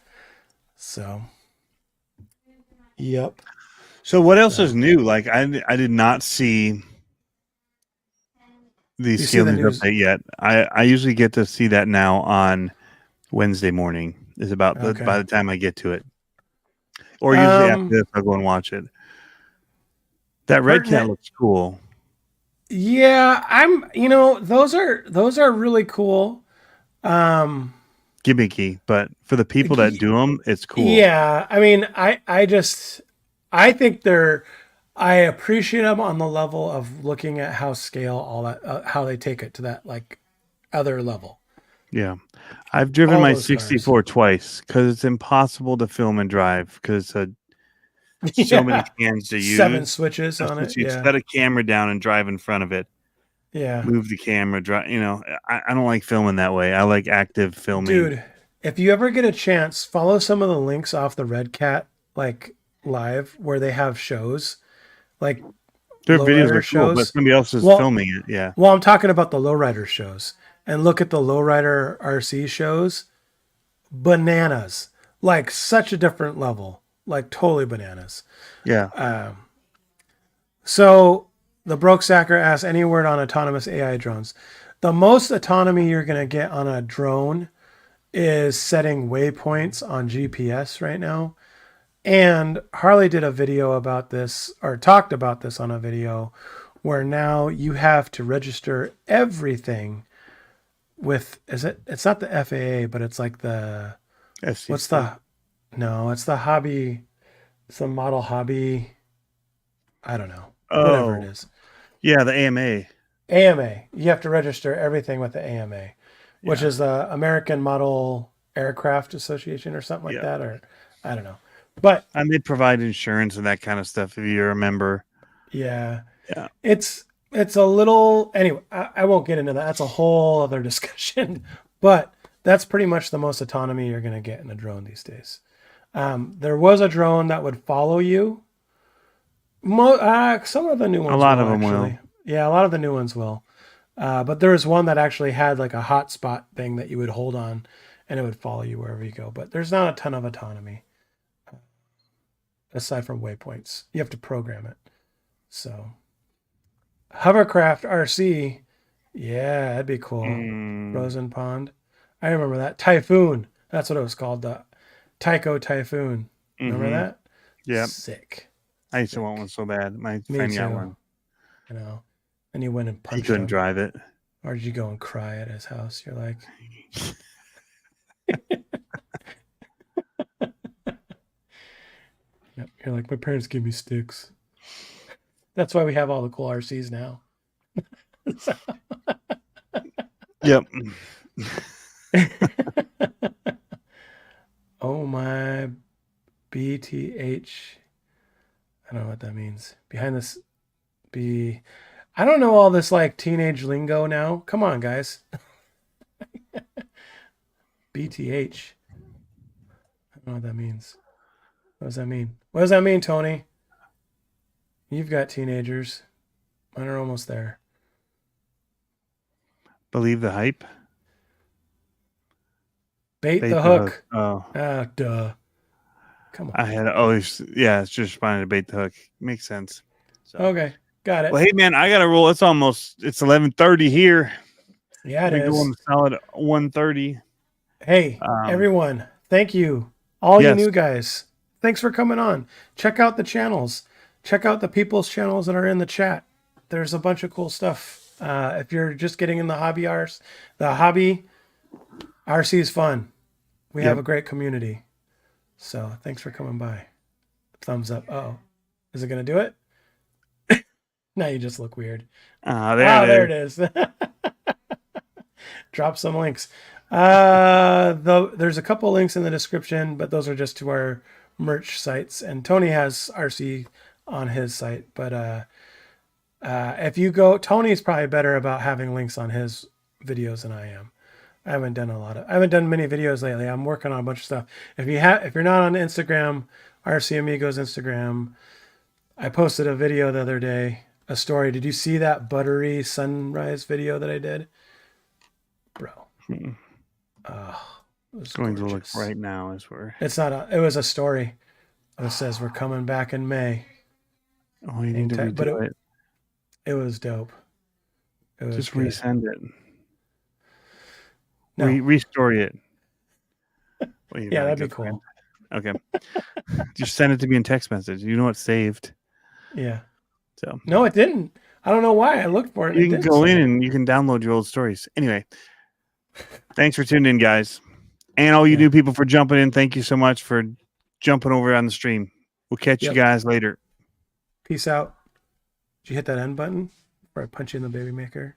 So. Yep. So what else is new? Like I did not see the Scale News update yet. I usually get to see that now on Wednesday morning. Is about by the time I get to it, or usually after this I'll go and watch it. That red cat looks cool. Yeah, those are really cool. Gimmicky, but for the people that do them, it's cool. Yeah, I mean, I think I appreciate them on the level of looking at how scale all that, how they take it to that like other level. Yeah, I've driven my 64 twice because it's impossible to film and drive because so many cams to use. 7 switches on it. You set a camera down and drive in front of it. Yeah. Move the camera, drive. I don't like filming that way. I like active filming. Dude, if you ever get a chance, follow some of the links off the Red Cat like live where they have shows. Like their videos are cool, but somebody else is filming it. Yeah. Well, I'm talking about the lowrider shows. And look at the lowrider RC shows. Bananas. Like such a different level. Like totally bananas. Yeah. So the Broke Sacker asks, any word on autonomous AI drones? The most autonomy you're going to get on a drone is setting waypoints on GPS right now. And Harley did a video about this, or talked about this on a video, where now you have to register everything with, it's not the FAA, but it's like the, FCC. It's the hobby, it's the model hobby, I don't know, whatever it is. Yeah, the AMA. AMA. You have to register everything with the AMA, which is the American Model Aircraft Association or something like that, or I don't know. But and they provide insurance and that kind of stuff if you're a member. Yeah. It's a little, anyway, I won't get into that. That's a whole other discussion, but that's pretty much the most autonomy you're going to get in a drone these days. There was a drone that would follow you. Some of the new ones a lot of them will. Yeah, a lot of the new ones will. But there was one that actually had like a hotspot thing that you would hold on and it would follow you wherever you go. But there's not a ton of autonomy aside from waypoints. You have to program it. So hovercraft RC. Yeah, that'd be cool. Frozen Pond. I remember that. Typhoon. That's what it was called. Tycho Typhoon. Remember that? Yeah. Sick. I used to want one so bad. My Me friend too. got one. You know. And you went and He punched couldn't him. drive it. Or did you go and cry at his house? You're like, yep. You're like, my parents give me sticks. That's why we have all the cool RCs now. Yep. Oh my BTH. I don't know what that means. Behind this I don't know all this like teenage lingo now. Come on, guys. BTH. I don't know what that means. What does that mean? What does that mean, Tony? You've got teenagers. Mine are almost there. Believe the hype. Bait the hook. Oh, Ah, duh. Come on. I had always, yeah, it's just responding to bait the hook. Makes sense. So. Okay, got it. Well, hey man, I gotta roll. It's 11:30 here. Yeah, it We're is. going solid 1:30. Hey, everyone, thank you. All yes. you new guys, thanks for coming on. Check out the channels. Check out the people's channels that are in the chat. There's a bunch of cool stuff. If you're just getting in the hobby RC is fun. We have a great community. So thanks for coming by. Thumbs up. Uh-oh. Is it going to do it? Now you just look weird. There it is. Drop some links. There's a couple links in the description, but those are just to our merch sites. And Tony has RC on his site. But if you go, Tony's probably better about having links on his videos than I am. I haven't done many videos lately. I'm working on a bunch of stuff. If you're not on Instagram, RC Amigos Instagram, I posted a video the other day, a story. Did you see that buttery sunrise video that I did? Bro. It's going to look right now as it was a story. It says we're coming back in May. Oh, you need to redo it. It was dope. It was just good. resend it. No. Restory it. Well, yeah, that'd be cool. Okay. Just send it to me in text message. You know it's saved. Yeah. So no, it didn't. I don't know why. I looked for it. You can go in and you can download your old stories. Anyway, thanks for tuning in, guys. And all you new people for jumping in. Thank you so much for jumping over on the stream. We'll catch you guys later. Peace out. Did you hit that end button? Or I punch you in the baby maker?